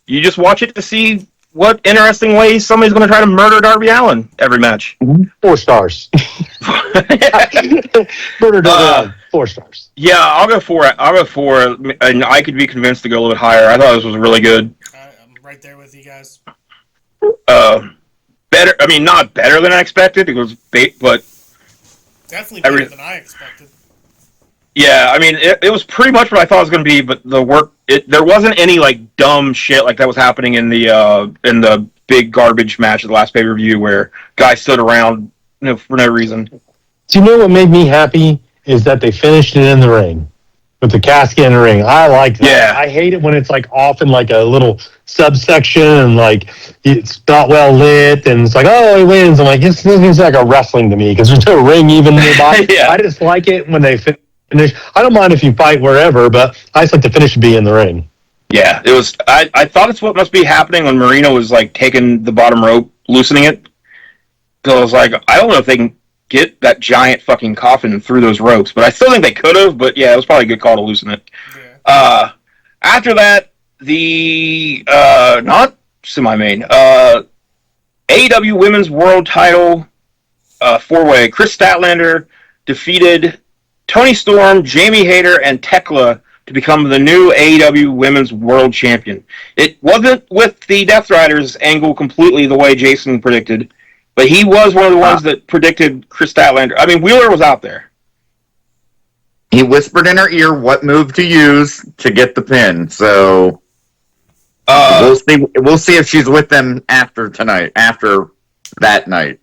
you just watch it to see what interesting ways somebody's going to try to murder Darby Allin every match. 4 stars. Murder Darby Allin, 4 stars. Yeah, I'll go for it. And I could be convinced to go a little bit higher. I thought this was really good. I'm right there with you guys. Better. I mean, not better than I expected. It was, but Definitely better than I expected. yeah, I mean, it was pretty much what I thought it was going to be. But the work, there wasn't any like dumb shit like that was happening in the big garbage match at the last pay-per-view where guys stood around for no reason. Do you know what made me happy is that they finished it in the ring with the casket in the ring. I like that. Yeah. I hate it when it's like off in like a little subsection and like it's not well lit and it's like, oh, he wins. I'm like, this seems like a wrestling to me because there's no ring even nearby. Yeah. I just like it when they finish. I don't mind if you fight wherever, but I just like the finish to be in the ring. Yeah, it was. I thought it's what must be happening when Marino was like taking the bottom rope, loosening it. So I was like, I don't know if they can get that giant fucking coffin through those ropes, but I still think they could have. But yeah, it was probably a good call to loosen it. Yeah. After that, the not semi-main AEW Women's World Title 4-way. Chris Statlander defeated Toni Storm, Jamie Hayter, and Tekla to become the new AEW Women's World Champion. It wasn't with the Death Riders angle completely the way Jason predicted, but he was one of the ones that predicted Chris Statlander. I mean, Wheeler was out there. he whispered in her ear what move to use to get the pin. So we'll see if she's with them after that night.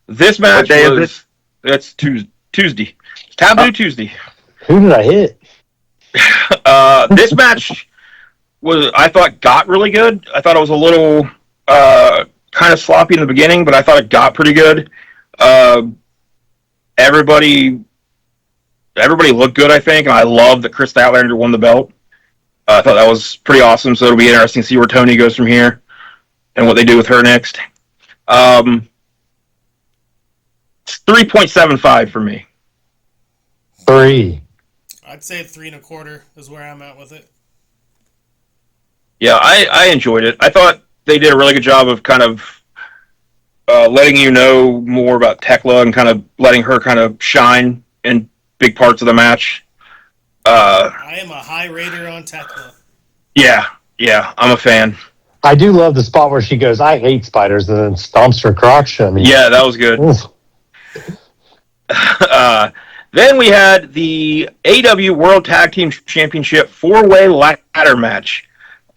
This match What day is was that's Tuesday. Taboo Tuesday. Who did I hit? This match was, I thought, got really good. I thought it was a little kind of sloppy in the beginning, but I thought it got pretty good. Everybody looked good, I think, and I love that Chris Statlander won the belt. I thought that was pretty awesome, so it'll be interesting to see where Tony goes from here and what they do with her next. It's 3.75 for me. 3. I'd say 3.25 is where I'm at with it. Yeah, I enjoyed it. I thought they did a really good job of kind of letting you know more about Tekla and kind of letting her kind of shine in big parts of the match. I am a high rater on Tekla. Yeah, I'm a fan. I do love the spot where she goes, I hate spiders, and then stomps her crotch. I mean, Yeah, that was good. oof. Then we had the AEW World Tag Team Championship 4-way ladder match.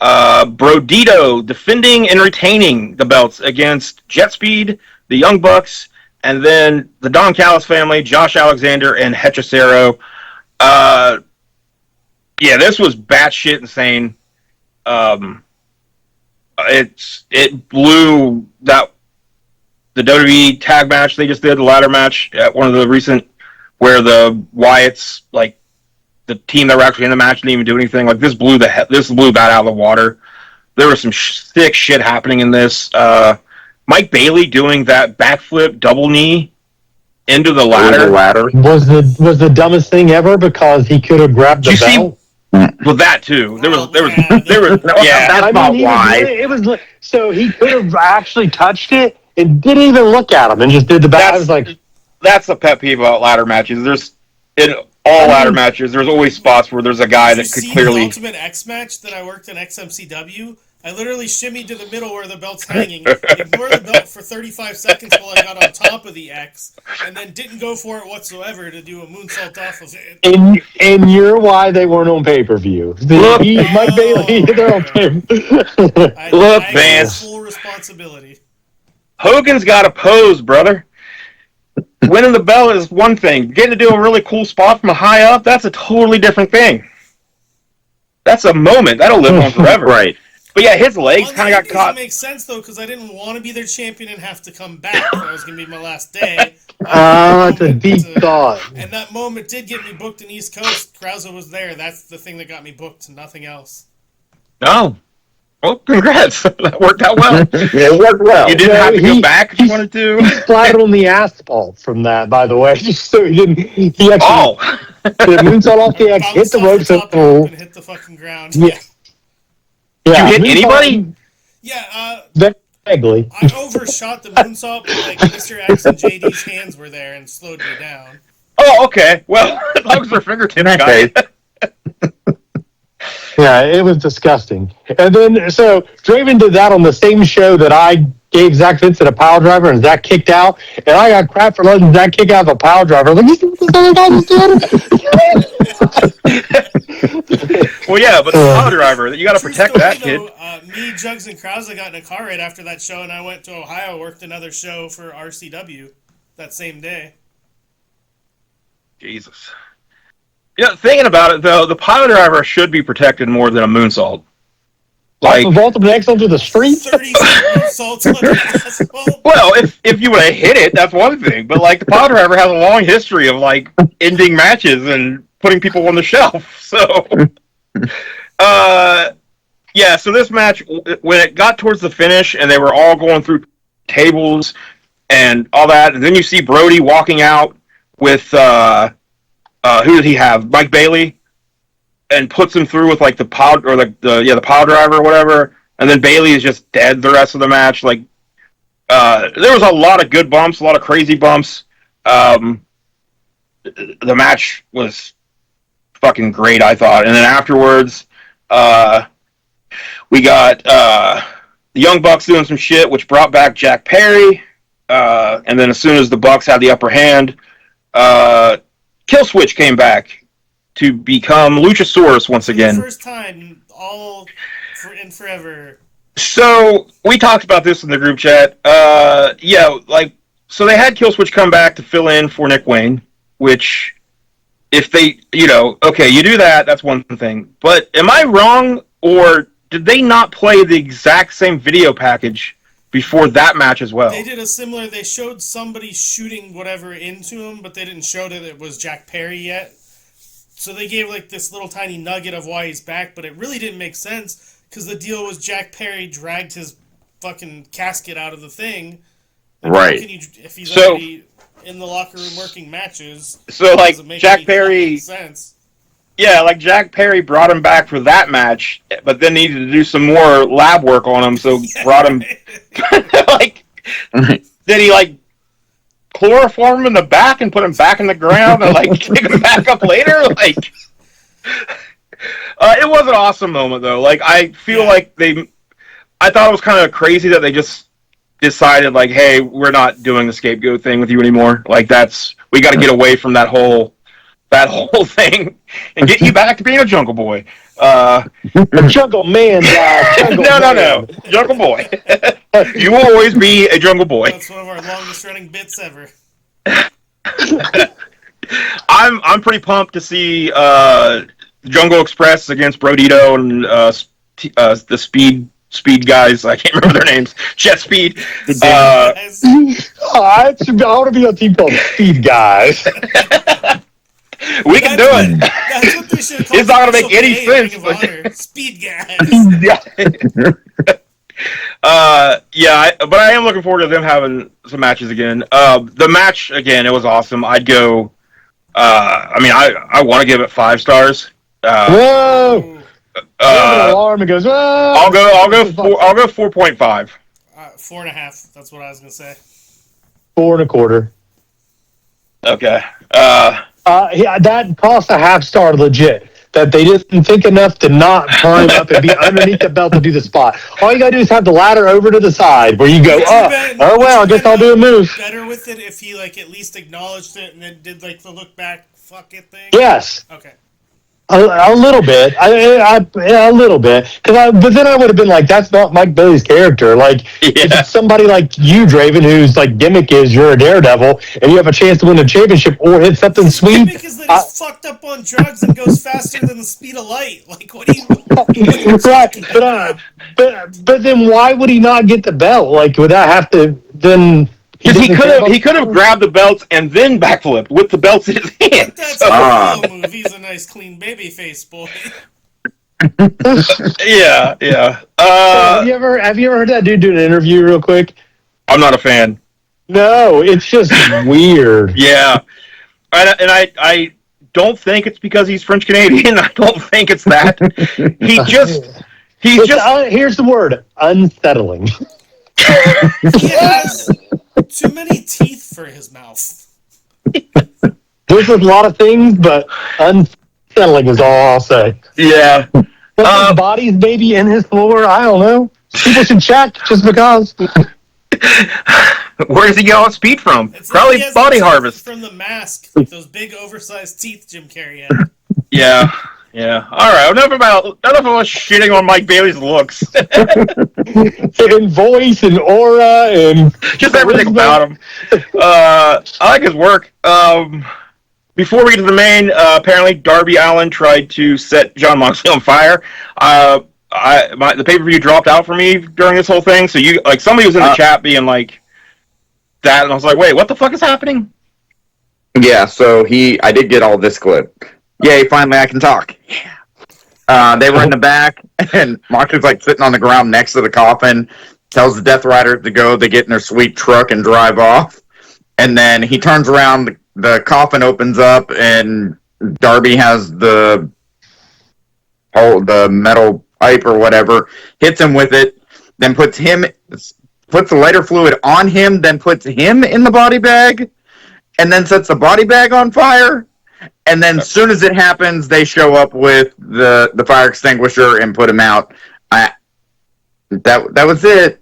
Brodito defending and retaining the belts against Jet Speed, the Young Bucks, and then the Don Callis family, Josh Alexander and Hechicero. Yeah, this was batshit insane. It blew the WWE tag match they just did, the ladder match at one of the recent, where the Wyatts, like the team that were actually in the match, didn't even do anything. Like this blew that out of the water. There was some sick shit happening in this. Mike Bailey doing that backflip double knee into the ladder. Was the dumbest thing ever because he could have grabbed the Did you see- belt. Well, that too. There was. Yeah, that's not he why. it was so he could have actually touched it and didn't even look at him and just did the back. I was like, that's a pet peeve about ladder matches. There's in all ladder matches, there's always spots where there's a guy that could clearly. The Ultimate X match that I worked in XMCW. I literally shimmied to the middle where the belt's hanging, ignored the belt for 35 seconds while I got on top of the X, and then didn't go for it whatsoever to do a moonsault off of it. And you're why they weren't on pay-per-view. Mike Bailey, they're on pay-per-view. Look, I Vance. full responsibility. Hogan's got a pose, brother. Winning the belt is one thing. Getting to do a really cool spot from high up, that's a totally different thing. That's a moment. That'll live on forever. Right. But yeah, his legs kind of got caught. It makes sense, though, because I didn't want to be their champion and have to come back. That was going to be my last day. That's a deep thought. And that moment did get me booked in East Coast. Krause was there. That's the thing that got me booked, nothing else. Oh. Well, congrats. That worked out well. Yeah, it worked well. You didn't have to go back if you wanted to. He splattered on the asphalt from that, by the way. Just so he didn't. He actually did a moonsault off the X, hit the ropes, and hit the fucking ground. Yeah. Did you hit anybody? Yeah, vaguely. I overshot the moonsault, but like Mr. X and JD's hands were there and slowed me down. Oh, okay. Well, as long as their fingertips got it. Yeah, it was disgusting. And then, so Draven did that on the same show that I gave Zach Vincent a pile driver, and Zach kicked out. And I got crap for letting Zach kick out of a pile driver. Like, you see what this other guy just did? Well, yeah, but the pile driver, you got to protect that kid. Me, Jugs, and Krause got in a car right after that show, and I went to Ohio, worked another show for RCW that same day. Jesus. Yeah, thinking about it, though, the pile driver should be protected more than a moonsault. Like the vault of an X onto the street? 30 moonsaults on the asphalt. Well, if you would have hit it, that's one thing. But, like, the pile driver has a long history of, like, ending matches and putting people on the shelf. So, yeah, so this match, when it got towards the finish and they were all going through tables and all that, and then you see Brody walking out with, who did he have? Mike Bailey, and puts him through with like the pile or the pile driver or whatever, and then Bailey is just dead the rest of the match. Like, there was a lot of good bumps, a lot of crazy bumps. The match was fucking great, I thought. And then afterwards, we got the Young Bucks doing some shit, which brought back Jack Perry. And then as soon as the Bucks had the upper hand, Killswitch came back to become Luchasaurus once again. For the first time in forever. So we talked about this in the group chat. So they had Killswitch come back to fill in for Nick Wayne, which if they, okay, you do that, that's one thing. But am I wrong, or did they not play the exact same video package before that match as well? They did they showed somebody shooting whatever into him, but they didn't show that it was Jack Perry yet. So they gave like this little tiny nugget of why he's back, but it really didn't make sense because the deal was Jack Perry dragged his fucking casket out of the thing. Like, right. If he's already in the locker room working matches. So like Jack Perry. Sense. Yeah, like Jack Perry brought him back for that match, but then needed to do some more lab work on him, so brought him. Like, did he like chloroform him in the back and put him back in the ground and like pick him back up later? Like, it was an awesome moment though. Like, I feel like I thought it was kind of crazy that they just decided like, hey, we're not doing the scapegoat thing with you anymore. Like, we got to get away from that whole thing and get you back to being a Jungle Boy. A Jungle Man, No. Jungle Boy. You will always be a Jungle Boy. That's one of our longest running bits ever. I'm pretty pumped to see Jungle Express against Brodito and the Speed guys. I can't remember their names. Jet Speed. I want to be on a team called Speed Guys. We can do it. That's what they should call. It's not going to make any sense. Speed guys. But I am looking forward to them having some matches again. The match again, it was awesome. I'd go. I want to give it 5 stars. Whoa! Alarm! It goes. Whoa! I'll go 4.5. 4.5. That's what I was gonna say. 4.25. Okay. Yeah, that cost a half star legit. That they didn't think enough to not climb up and be underneath the belt to do the spot. All you gotta do is have the ladder over to the side where you go, I guess I'll do a move. Better with it if he like at least acknowledged it and then did like the look back fuck it thing. Yes. Okay. A little bit, a little bit, but then I would have been like, "That's not Mike Bailey's character." Like, if it's somebody like you, Draven, whose like gimmick is you're a daredevil and you have a chance to win a championship or hit something sweet. Gimmick is that he's fucked up on drugs and goes faster than the speed of light. Like, what do you? Right, but then why would he not get the belt? Like, would that have to then? Because he could have grabbed the belts and then backflipped with the belts in his hand. That's a cool move. He's a nice, clean baby face boy. Yeah. Have you ever heard that dude do an interview real quick? I'm not a fan. No, it's just weird. Yeah, and I don't think it's because he's French Canadian. I don't think it's that. Here's the word: unsettling. He has too many teeth for his mouth. There's a lot of things, but unsettling is all I'll say. Yeah. His body's maybe in his floor. I don't know. People should check just because. Where does he get all his speed from? It's Probably like Body Harvest. From the Mask, like those big oversized teeth Jim Carrey had. Yeah. All right. Enough of us shitting on Mike Bailey's looks. And voice and aura and just everything about him. I like his work. Before we get to the main, apparently Darby Allin tried to set Jon Moxley on fire. The pay-per-view dropped out for me during this whole thing. So somebody was in the chat being like that, and I was like, wait, what the fuck is happening? Yeah, so I did get all this clip. Yay, finally I can talk. Yeah. They were in the back, and Moxley's like sitting on the ground next to the coffin, tells the Death Rider to go, they get in their sweet truck and drive off. And then he turns around, the coffin opens up, and Darby has the metal pipe or whatever, hits him with it, then puts the lighter fluid on him, then puts him in the body bag, and then sets the body bag on fire. And then as soon as it happens, they show up with the fire extinguisher and put him out. That was it.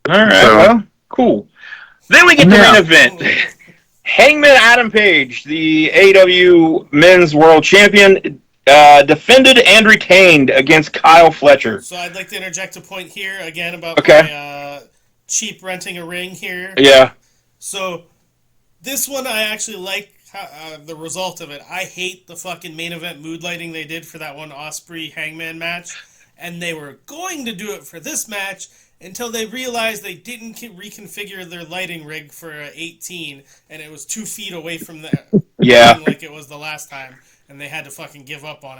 All right, well, cool. Then we get to the main event. Hangman Adam Page, the AEW Men's World Champion, defended and retained against Kyle Fletcher. So I'd like to interject a point here again about my cheap renting a ring here. Yeah. So this one I actually like the result of it. I hate the fucking main event mood lighting they did for that one Osprey Hangman match, and they were going to do it for this match until they realized they didn't reconfigure their lighting rig for 18, and it was 2 feet away from the like it was the last time, and they had to fucking give up on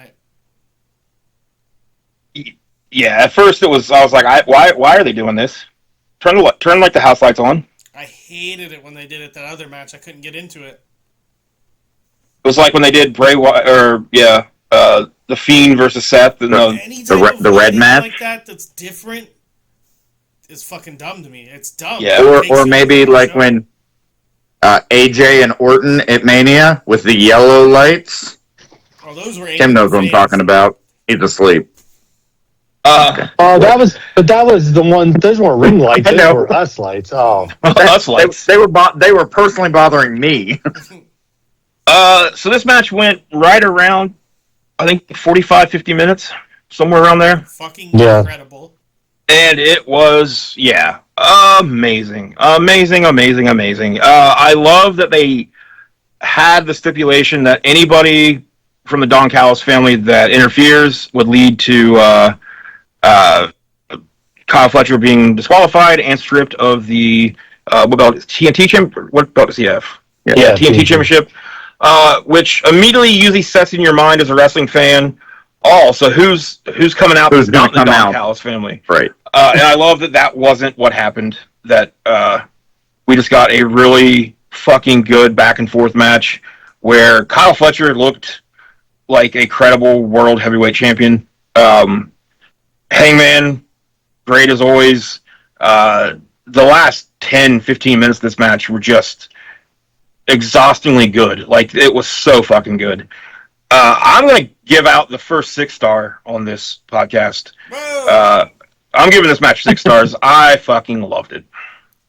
it. Yeah, at first I was like, why are they doing this? Turn like the house lights on. I hated it when they did it that other match. I couldn't get into it. It was like when they did Bray Wyatt, the Fiend versus Seth, and the red match like that's different. Is fucking dumb to me. It's dumb. Yeah. Or maybe like when AJ and Orton at Mania with the yellow lights. Oh, those were Tim knows what I'm talking about. He's asleep. That was the one. Those weren't ring lights. Those were us lights. Oh, us lights. They were personally bothering me. So this match went right around, I think, 45, 50 minutes, somewhere around there. Fucking incredible. And it was, amazing. I love that they had the stipulation that anybody from the Don Callis family that interferes would lead to Kyle Fletcher being disqualified and stripped of the what belt? TNT what belt does he have? Yeah, TNT Championship. Which immediately usually sets in your mind as a wrestling fan. So who's coming out? Who's going to come out? The Callis family, right? And I love that wasn't what happened. That we just got a really fucking good back and forth match where Kyle Fletcher looked like a credible world heavyweight champion. Hangman, great as always. The last 10, 15 minutes of this match were just exhaustingly good. Like, it was so fucking good. I'm going to give out the first 6-star on this podcast. I'm giving this match 6 stars. I fucking loved it.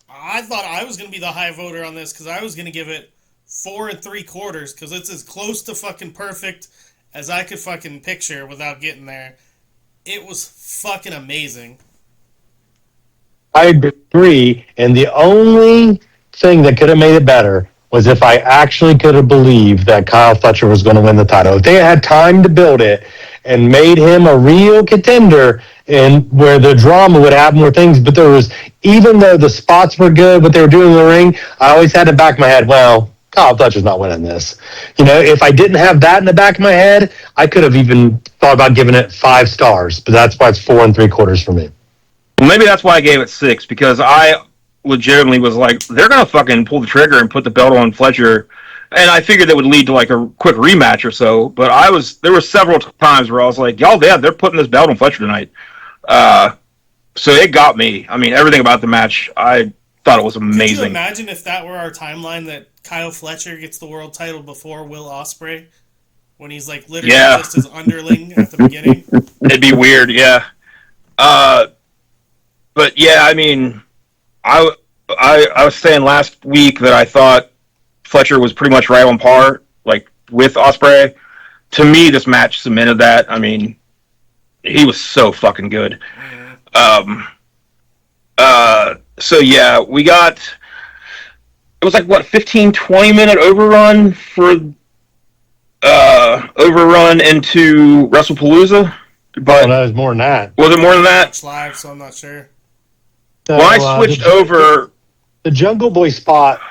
I thought I was going to be the high voter on this because I was going to give it 4 3/4 because it's as close to fucking perfect as I could fucking picture without getting there. It was fucking amazing. I agree, and the only thing that could have made it better was if I actually could have believed that Kyle Fletcher was going to win the title. If they had time to build it and made him a real contender, and where the drama would have more things, but there was, even though the spots were good, what they were doing in the ring, I always had in the back of my head, well, Kyle Fletcher's not winning this. You know, if I didn't have that in the back of my head, I could have even thought about giving it 5 stars, but that's why it's 4 3/4 for me. Well, maybe that's why I gave it 6, because I legitimately was like, they're going to fucking pull the trigger and put the belt on Fletcher. And I figured that would lead to like a quick rematch or so. But there were several times where I was like, y'all, yeah, they're putting this belt on Fletcher tonight. So it got me. I mean, everything about the match, I thought it was amazing. Could you imagine if that were our timeline, that Kyle Fletcher gets the world title before Will Ospreay? When he's like literally just his underling at the beginning? It'd be weird, yeah. But yeah, I mean, I was saying last week that I thought Fletcher was pretty much right on par, like, with Ospreay. To me, this match cemented that. I mean, he was so fucking good. So yeah, we got, it was like, what, 15, 20 minute overrun into Wrestlepalooza? But no, it was more than that. Was it more than that? It's live, so I'm not sure. So, well, I switched over. The Jungle Boy spot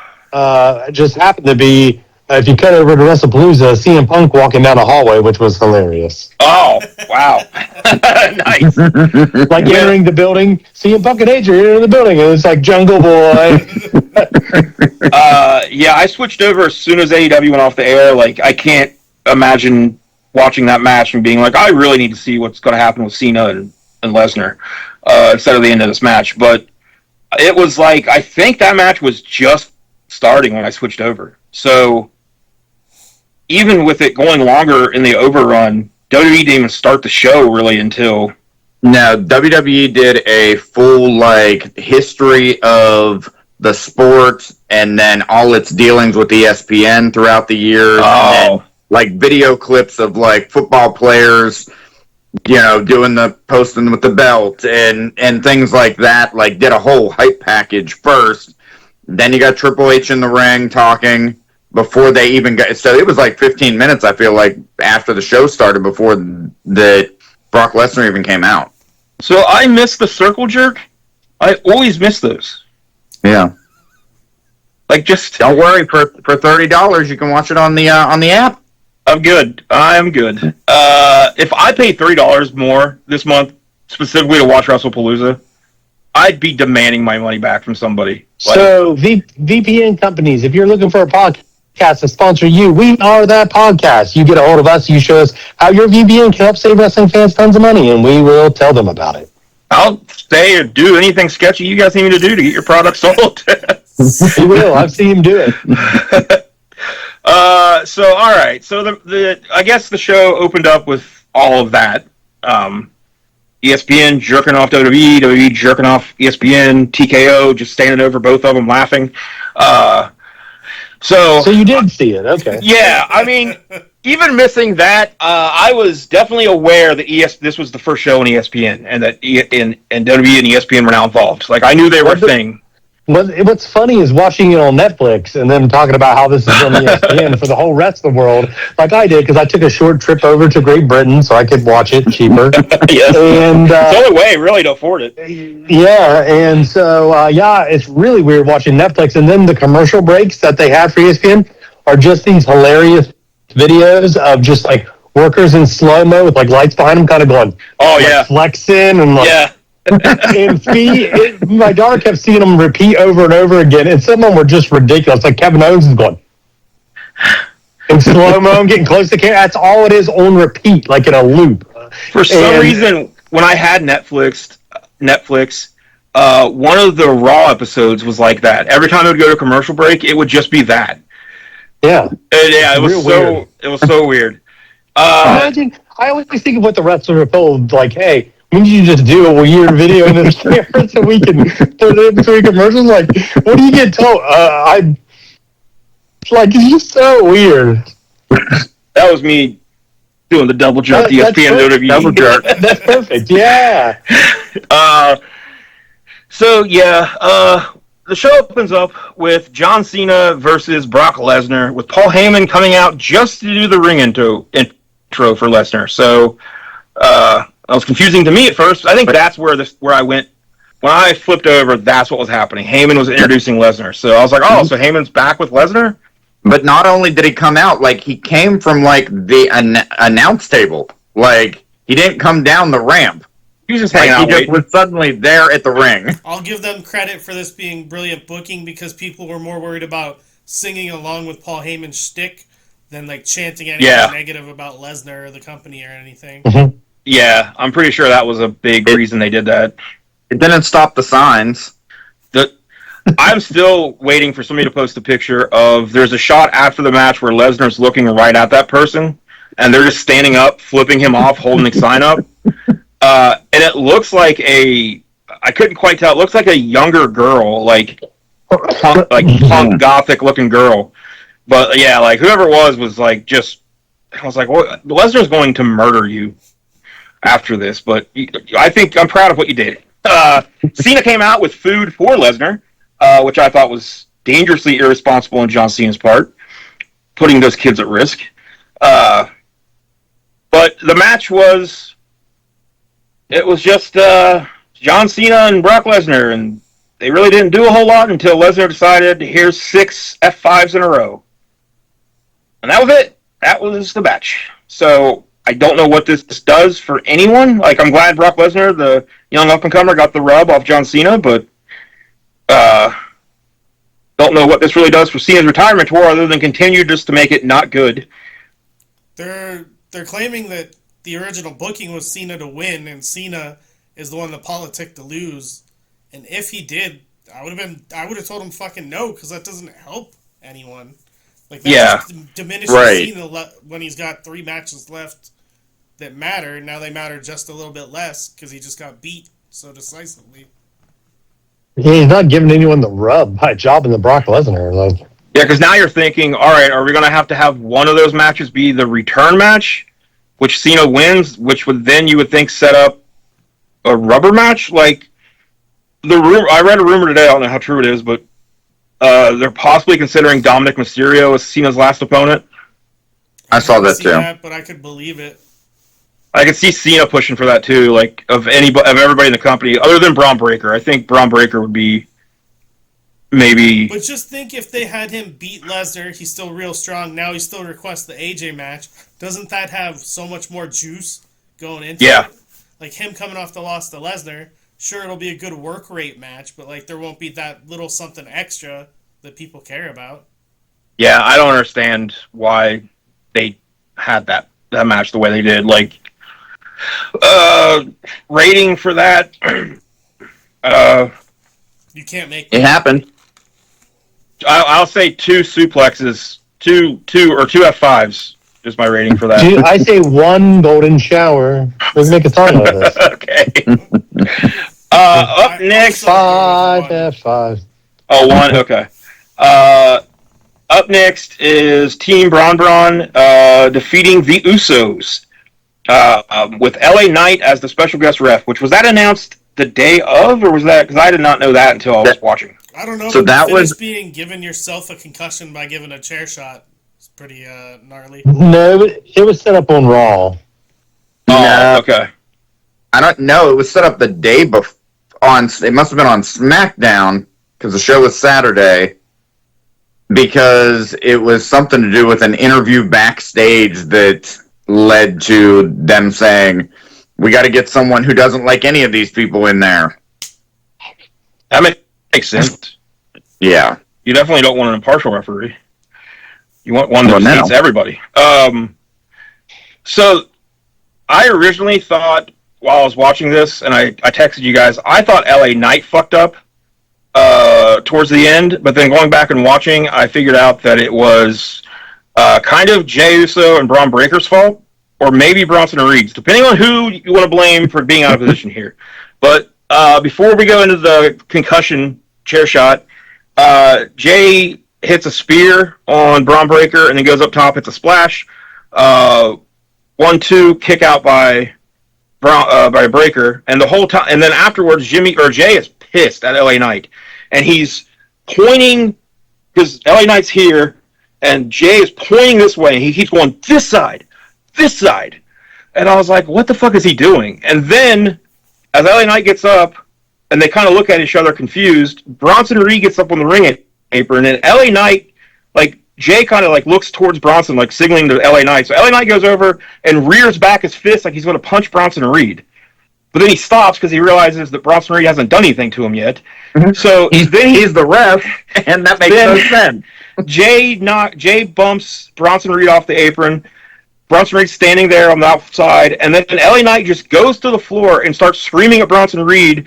just happened to be, if you cut over to Wrestlepalooza, CM Punk walking down the hallway, which was hilarious. Oh, wow. Nice. Like entering the building, CM Punk and AJ are in the building, and it's like Jungle Boy. Yeah, I switched over as soon as AEW went off the air. Like, I can't imagine watching that match and being like, I really need to see what's going to happen with Cena and Lesnar instead of the end of this match. But it was like, I think that match was just starting when I switched over. So even with it going longer in the overrun, WWE didn't even start the show really until... No, WWE did a full, like, history of the sport and then all its dealings with ESPN throughout the years. Oh. And then, like, video clips of, like, football players, you know, doing the posting with the belt and things like that. Like, did a whole hype package first. Then you got Triple H in the ring talking before they even got... So it was like 15 minutes, I feel like, after the show started before the Brock Lesnar even came out. So I missed the circle jerk. I always miss those. Yeah. Like, just... Don't worry, for $30, you can watch it on the app. I'm good. I'm good. If I paid $30 more this month, specifically to watch WrestlePalooza, I'd be demanding my money back from somebody. Like, so VPN companies, if you're looking for a podcast to sponsor you, we are that podcast. You get a hold of us, you show us how your VPN can help save wrestling fans tons of money, and we will tell them about it. I'll say or do anything sketchy you guys need me to do to get your product sold. We will. I've seen him do it. So all right. So the I guess the show opened up with all of that. ESPN jerking off WWE jerking off ESPN, TKO just standing over both of them laughing. So you did see it, okay? Yeah, I mean, even missing that, I was definitely aware that this was the first show on ESPN, and that WWE and ESPN were now involved. Like, I knew they were a thing. What's funny is watching it on Netflix and then talking about how this is on ESPN for the whole rest of the world, like I did, because I took a short trip over to Great Britain so I could watch it cheaper. Yes. And it's the only way, really, to afford it. Yeah, and so, it's really weird watching Netflix, and then the commercial breaks that they have for ESPN are just these hilarious videos of just, like, workers in slow-mo with, like, lights behind them kind of going, flexing and, like... Yeah. And my daughter kept seeing them repeat over and over again, and some of them were just ridiculous. Like Kevin Owens is going in slow mo, getting close to camera. That's all it is on repeat, like in a loop. For some reason, when I had Netflix, one of the Raw episodes was like that. Every time it would go to commercial break, it would just be that. Yeah. It was Weird. It was so weird. Imagine, I always think of what the wrestlers are told, like, hey, when you just do a weird video in the camera so we can put it in between commercials? Like, what do you get told? It's just so weird. That was me doing the double jerk, ESPN WWE. Double jerk. That's perfect, yeah. The show opens up with John Cena versus Brock Lesnar, with Paul Heyman coming out just to do the ring intro for Lesnar. So that was confusing to me at first. I think that's where I went. When I flipped over, that's what was happening. Heyman was introducing Lesnar. So I was like, oh, so Heyman's back with Lesnar? But not only did he come out, like, he came from, like, the announce table. Like, he didn't come down the ramp. He was just hanging out. He just was suddenly there at the ring. I'll give them credit for this being brilliant booking, because people were more worried about singing along with Paul Heyman's shtick than like chanting anything negative about Lesnar or the company or anything. Mm-hmm. Yeah, I'm pretty sure that was a big reason they did that. It didn't stop the signs. I'm still waiting for somebody to post a picture of, there's a shot after the match where Lesnar's looking right at that person, and they're just standing up, flipping him off, holding the sign up. And it looks like I couldn't quite tell, it looks like a younger girl, like punk gothic looking girl. But yeah, like whoever it was like just, I was like, well, Lesnar's going to murder you after this, but I think I'm proud of what you did. Cena came out with food for Lesnar, which I thought was dangerously irresponsible on John Cena's part, putting those kids at risk. But the match was just John Cena and Brock Lesnar, and they really didn't do a whole lot until Lesnar decided, here's 6 F5s in a row. And that was it. That was the match. So I don't know what this does for anyone. Like, I'm glad Brock Lesnar, the young up-and-comer, got the rub off John Cena, but don't know what this really does for Cena's retirement tour other than continue just to make it not good. They're claiming that the original booking was Cena to win, and Cena is the one that politic to lose. And if he did, I would have told him fucking no, because that doesn't help anyone. Like, that just diminishes Cena when he's got 3 matches left that matter. Now they matter just a little bit less because he just got beat so decisively. He's not giving anyone the rub by jobbing the Brock Lesnar. Like, yeah, because now you're thinking, all right, are we going to have one of those matches be the return match, which Cena wins, which would then you would think set up a rubber match? Like, I read a rumor today, I don't know how true it is, but they're possibly considering Dominic Mysterio as Cena's last opponent. I saw that too. But I could believe it. I could see Cena pushing for that too, like of everybody in the company, other than Braun Breaker. I think Braun Breaker would be maybe. But just think, if they had him beat Lesnar, he's still real strong. Now he still requests the AJ match. Doesn't that have so much more juice going into it? Like, him coming off the loss to Lesnar, sure, it'll be a good work rate match, but like there won't be that little something extra that people care about. Yeah, I don't understand why they had that match the way they did. Like, rating for that, you can't make it happen. I'll say 2 suplexes, two F5s is my rating for that. I say 1 golden shower. Let's make a song out of this. Okay. Up next, 5 F5. Oh, 1. Okay. Up next is Team Braun defeating the Usos with LA Knight as the special guest ref. Which was that announced the day of, or was that, because I did not know that until I was watching? I don't know. So that was being given yourself a concussion by giving a chair shot. It's pretty gnarly. No, it was set up on Raw. Oh, okay. I don't know. It was set up the day before. It must have been on SmackDown, because the show was Saturday, because it was something to do with an interview backstage that led to them saying, we got to get someone who doesn't like any of these people in there. That makes sense. Yeah. You definitely don't want an impartial referee. You want one that hates everybody. So I originally thought, while I was watching this, and I texted you guys, I thought LA Knight fucked up towards the end, but then going back and watching, I figured out that it was kind of Jey Uso and Braun Breaker's fault, or maybe Bronson Reed's, depending on who you want to blame for being out of position here. But before we go into the concussion chair shot, Jey hits a spear on Braun Breaker and then goes up top, hits a splash. 1-2 kick out by Breaker, and the whole time, and then afterwards, Jey is pissed at LA Knight, and he's pointing because LA Knight's here, and Jey is pointing this way, and he keeps going this side, and I was like, what the fuck is he doing? And then as LA Knight gets up, and they kind of look at each other confused, Bronson Reed gets up on the ring apron, and LA Knight, like, Jey kind of like looks towards Bronson, like signaling to LA Knight. So LA Knight goes over and rears back his fist like he's going to punch Bronson Reed. But then he stops because he realizes that Bronson Reed hasn't done anything to him yet. So then he's the ref, and that makes no sense. Jey bumps Bronson Reed off the apron. Bronson Reed standing there on the outside, and then LA Knight just goes to the floor and starts screaming at Bronson Reed,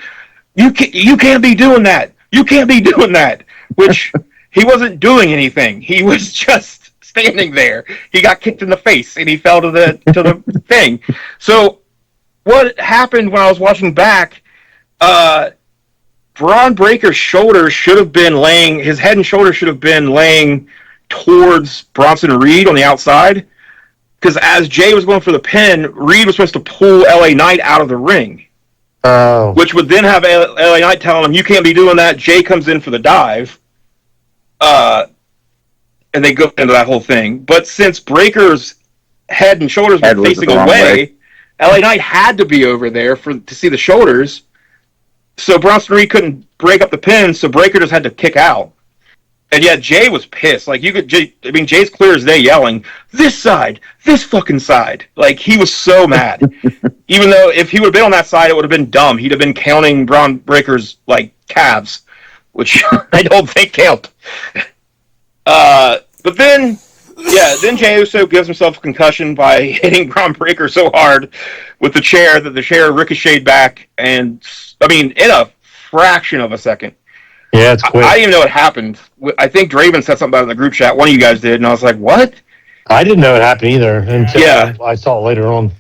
"You can't be doing that! You can't be doing that!" Which he wasn't doing anything. He was just standing there. He got kicked in the face, and he fell to the thing. So what happened when I was watching back? Braun Breaker's shoulders should have been laying. His head and shoulders should have been laying towards Bronson Reed on the outside. Because as Jey was going for the pin, Reed was supposed to pull LA Knight out of the ring. Oh. Which would then have LA Knight telling him, "You can't be doing that." Jey comes in for the dive. And they go into that whole thing. But since Breaker's head and shoulders were facing away, LA Knight had to be over there to see the shoulders. So Bronson Reed couldn't break up the pin, so Breaker just had to kick out. And yet Jey was pissed. Like, Jey's clear as day yelling, "This side! This fucking side!" Like, he was so mad. Even though if he would have been on that side, it would have been dumb. He'd have been counting Braun Breaker's, like, calves, which I don't think count. But then Jey Uso gives himself a concussion by hitting Braun Breaker so hard with the chair that the chair ricocheted back, and, I mean, in a fraction of a second. Yeah, it's quick. I didn't even know what happened. I think Draven said something about it in the group chat. One of you guys did, and I was like, what? I didn't know it happened either until I saw it later on.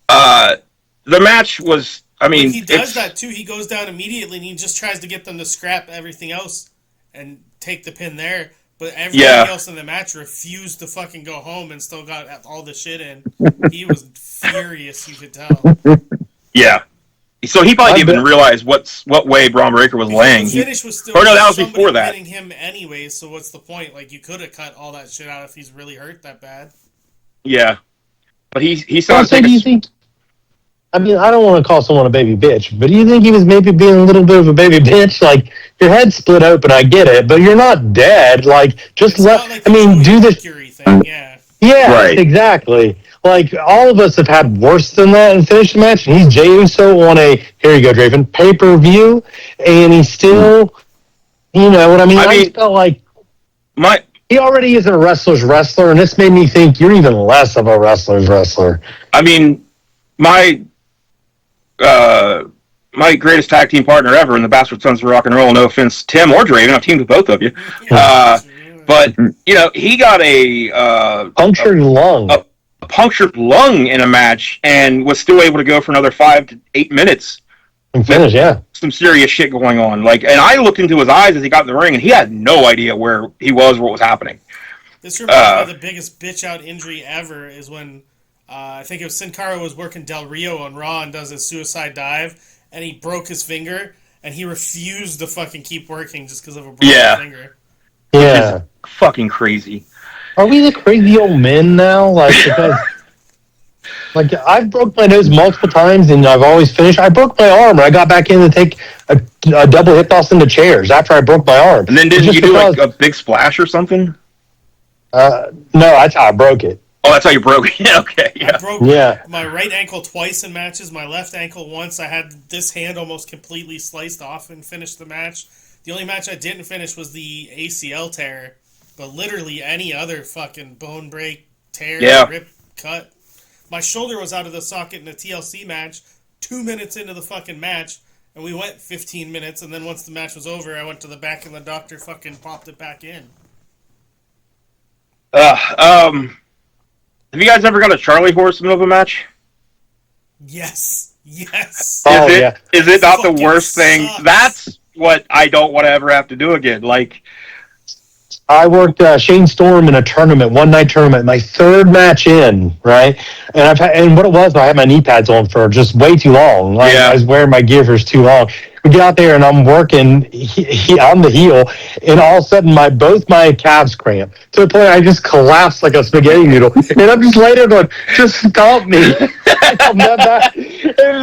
The match was, I mean... He does that, too. He goes down immediately, and he just tries to get them to scrap everything else and take the pin there. But everybody else in the match refused to fucking go home and still got all the shit in. He was furious, you could tell. Yeah. So he probably didn't even realize what way Braun Breaker was laying. The finish was still that was before that. Hitting him anyway, so what's the point? Like, you could have cut all that shit out if he's really hurt that bad. Yeah. But he saw... do you think... I mean, I don't want to call someone a baby bitch, but do you think he was maybe being a little bit of a baby bitch? Like, your head's split open, I get it, but you're not dead. Like, just do this. Thing, yeah. Yeah, right. Exactly. Like, all of us have had worse than that and finished the match, and he's Jey Uso on here you go, Draven, pay-per-view, and he's still, you know what I mean? I just felt like he already is a wrestler's wrestler, and this made me think you're even less of a wrestler's wrestler. I mean, my greatest tag team partner ever in the Bastard Sons of Rock and Roll, no offense, Tim or Draven, I've teamed with both of you. But, you know, he got a punctured lung. A punctured lung in a match and was still able to go for another 5 to 8 minutes. And finish, yeah. Some serious shit going on. Like, and I looked into his eyes as he got in the ring, and he had no idea where he was or what was happening. This reminds me of the biggest bitch out injury ever is when I think it was Sin Cara was working Del Rio on Raw and does his suicide dive, and he broke his finger, and he refused to fucking keep working just because of a broken finger. Yeah. Fucking crazy. Are we the crazy old men now? Like, because, like, I've broke my nose multiple times, and I've always finished. I broke my arm, and I got back in to take a double hip toss into chairs after I broke my arm. And then didn't you do, like, a big splash or something? No, that's how I broke it. Oh, that's how you broke it? Okay, yeah. I broke my right ankle twice in matches, my left ankle once. I had this hand almost completely sliced off and finished the match. The only match I didn't finish was the ACL tear, but literally any other fucking bone break, tear, rip, cut. My shoulder was out of the socket in a TLC match 2 minutes into the fucking match, and we went 15 minutes, and then once the match was over, I went to the back and the doctor fucking popped it back in. Have you guys ever got a Charlie horse in the middle of a match? Yes. Oh, Is it not the Fucking worst thing? sucks. That's what I don't want to ever have to do again. Like, I worked Shane Storm in a tournament, one night tournament, my third match in, right? And what it was, I had my knee pads on for just way too long. Like, Yeah. I was wearing my gear for too long. We get out there and I'm working. I'm the heel, and all of a sudden both my calves cramp to the point I just collapsed like a spaghetti noodle, and I'm just laying there going, "Just stop me!" And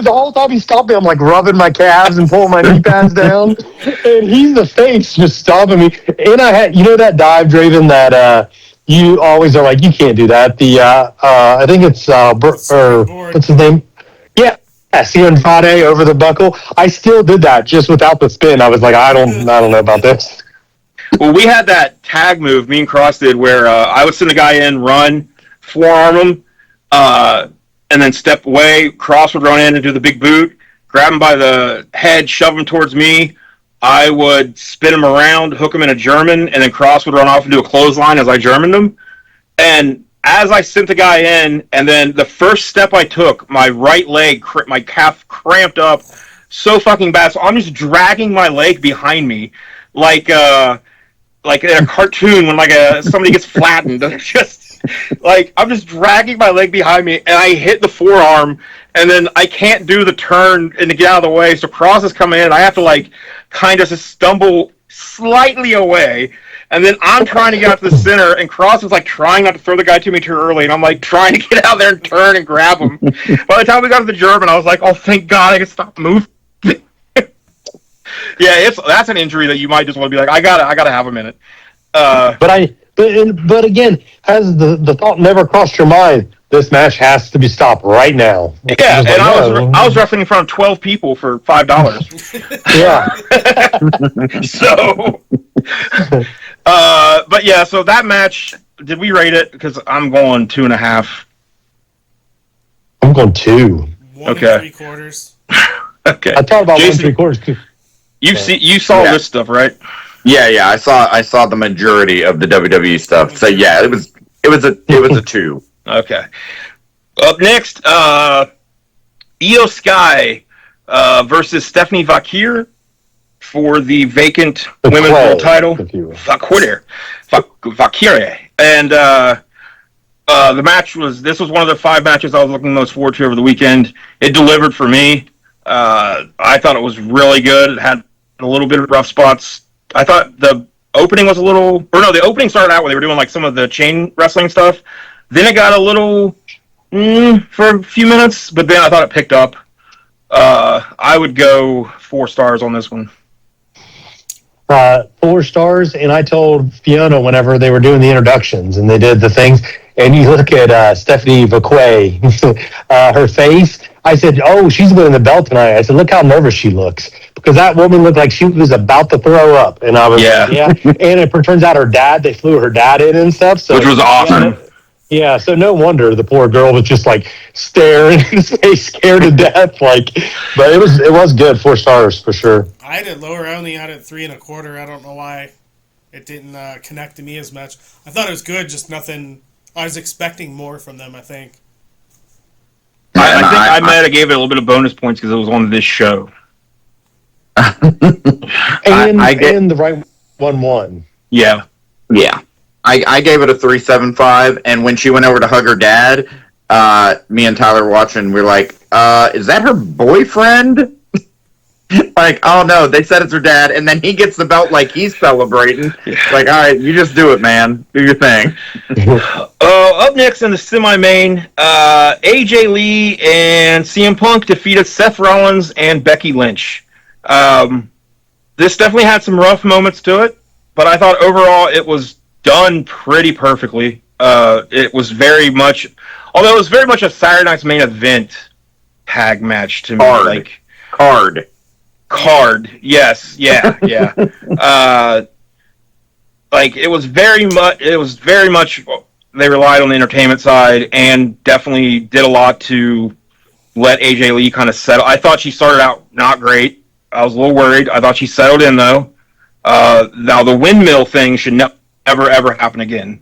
the whole time he stopped me, I'm like rubbing my calves and pulling my knee pads down, and he's the face just stopping me. And I had, that dive, Draven, that you always are like, you can't do that. The I think it's or what's his name? Yeah. Andrade over the buckle. I still did that just without the spin. I was like, I don't know about this. well, we had that tag move, me and Cross did, where I would send a guy in, run, forearm him, and then step away. Cross would run in and do the big boot, grab him by the head, shove him towards me. I would spin him around, hook him in a German, and then Cross would run off and do a clothesline as I Germaned him. And as I sent the guy in, and then the first step I took, my right leg, my calf cramped up so fucking bad. So I'm just dragging my leg behind me, like in a cartoon when somebody gets flattened. Just like I'm just dragging my leg behind me, and I hit the forearm, and then I can't do the turn and to get out of the way. So Cross is coming in, and I have to kind of just stumble slightly away. And then I'm trying to get out to the center, and Cross is trying not to throw the guy to me too early, and I'm trying to get out there and turn and grab him. By the time we got to the German, I was like, "Oh, thank God, I can stop moving." Yeah, that's an injury that you might just want to be like, I gotta have a minute. But again, has the thought never crossed your mind? This match has to be stopped right now. Yeah, and I was wrestling in front of 12 people for $5. Yeah. So, but yeah, so that match, did we rate it? Because I'm going 2.5. I'm going 2. 1 Okay. 3/4. Okay. I thought about Jason, 1 3/4 too. You saw this stuff, right? Yeah. I saw the majority of the WWE stuff. So yeah, it was a 2. Okay. Up next, Io Sky versus Stephanie Vakir for the vacant women's world title. Vakir. And the match this was one of the 5 matches I was looking most forward to over the weekend. It delivered for me. I thought it was really good. It had a little bit of rough spots. I thought the opening was the opening started out where they were doing some of the chain wrestling stuff. Then it got a little for a few minutes, but then I thought it picked up. I would go 4 stars on this one. 4 stars, and I told Fiona whenever they were doing the introductions and they did the things, and you look at Stephanie Vakwe, her face, I said, "Oh, she's winning the belt tonight." I said, "Look how nervous she looks," because that woman looked like she was about to throw up, and I was like, yeah. And it turns out they flew her dad in and stuff, so which was awesome. Yeah, so no wonder the poor girl was just staring in his face, scared to death. But it was good, 4 stars for sure. I had it lower. I only had it 3.25. I don't know why it didn't connect to me as much. I thought it was good, just nothing. I was expecting more from them, I think. I think I might have gave it a little bit of bonus points because it was on this show. And the right one won. Yeah. Yeah. I gave it a 3.75, and when she went over to hug her dad, me and Tyler were watching, we were like, is that her boyfriend? Oh no, they said it's her dad, and then he gets the belt like he's celebrating. All right, you just do it, man. Do your thing. Up next in the semi-main, AJ Lee and CM Punk defeated Seth Rollins and Becky Lynch. This definitely had some rough moments to it, but I thought overall it was done pretty perfectly. It was very much a Saturday Night's Main Event tag match to me. Card. Yes. Yeah. Yeah. It was very much. They relied on the entertainment side and definitely did a lot to let AJ Lee kind of settle. I thought she started out not great. I was a little worried. I thought she settled in though. Now the windmill thing should never ever happen again.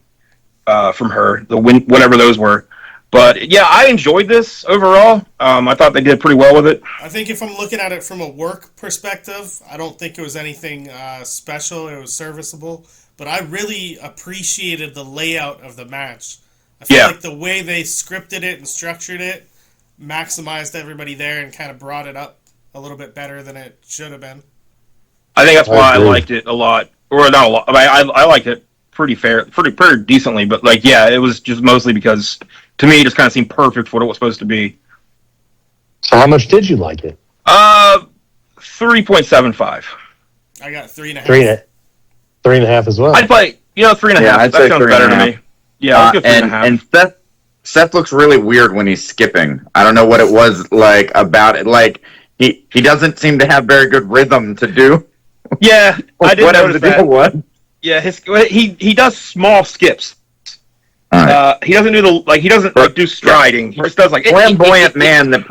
from her, whatever those were. But yeah, I enjoyed this overall. I thought they did pretty well with it. I think if I'm looking at it from a work perspective, I don't think it was anything special. It was serviceable, but I really appreciated the layout of the match. I feel like the way they scripted it and structured it maximized everybody there and kind of brought it up a little bit better than it should have been. I think that's why I liked it a lot, or not a lot. I liked it pretty decently, but like, yeah, it was just mostly because to me it just kind of seemed perfect for what it was supposed to be. So how much did you like it? 3.75. I got 3.5. 3.5 as well. I'd play, 3.5. Yeah, that sounds better to me. Yeah, I'll go 3.5. And Seth looks really weird when he's skipping. I don't know what it was like about it. Like he doesn't seem to have very good rhythm to do. Yeah, I did notice that. What? Yeah, he does small skips. Right. He doesn't do do striding. He just does like flamboyant man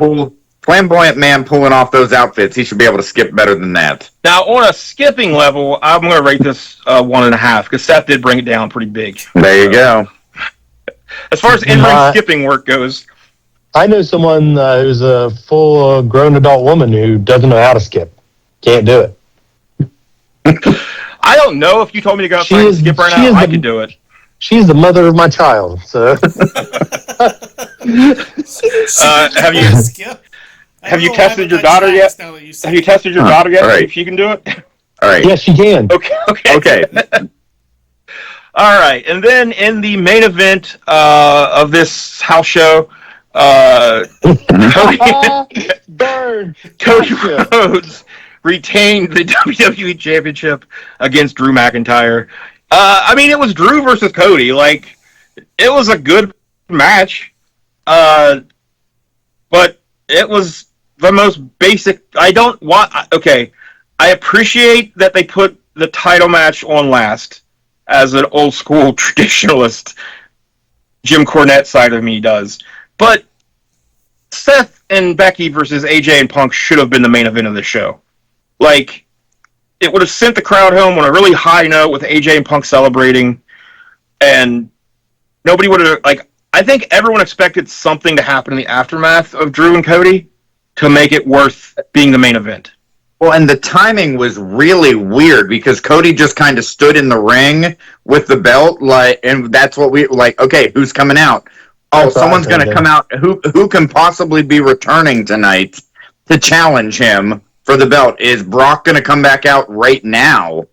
pulling off those outfits. He should be able to skip better than that. Now, on a skipping level, I'm going to rate this 1.5 because Seth did bring it down pretty big. There you go. As far as in-ring skipping work goes, I know someone who's a full grown adult woman who doesn't know how to skip. Can't do it. I don't know if you told me to go outside and skip right now, I could do it. She's the mother of my child, so. Have you tested your daughter yet? Have you tested your daughter yet? Right. If she can do it? All right. Yes, she can. Okay. All right. And then in the main event of this house show, Cody Rhodes retained the WWE Championship against Drew McIntyre. It was Drew versus Cody. Like, it was a good match, but it was the most basic. I appreciate that they put the title match on last, as an old school traditionalist Jim Cornette side of me does. But Seth and Becky versus AJ and Punk should have been the main event of the show. Like, it would have sent the crowd home on a really high note with AJ and Punk celebrating, and nobody would have, I think everyone expected something to happen in the aftermath of Drew and Cody to make it worth being the main event. Well, and the timing was really weird because Cody just kind of stood in the ring with the belt, and that's what we okay, who's coming out? Oh, someone's going to come out. Who can possibly be returning tonight to challenge him for the belt? Is Brock going to come back out right now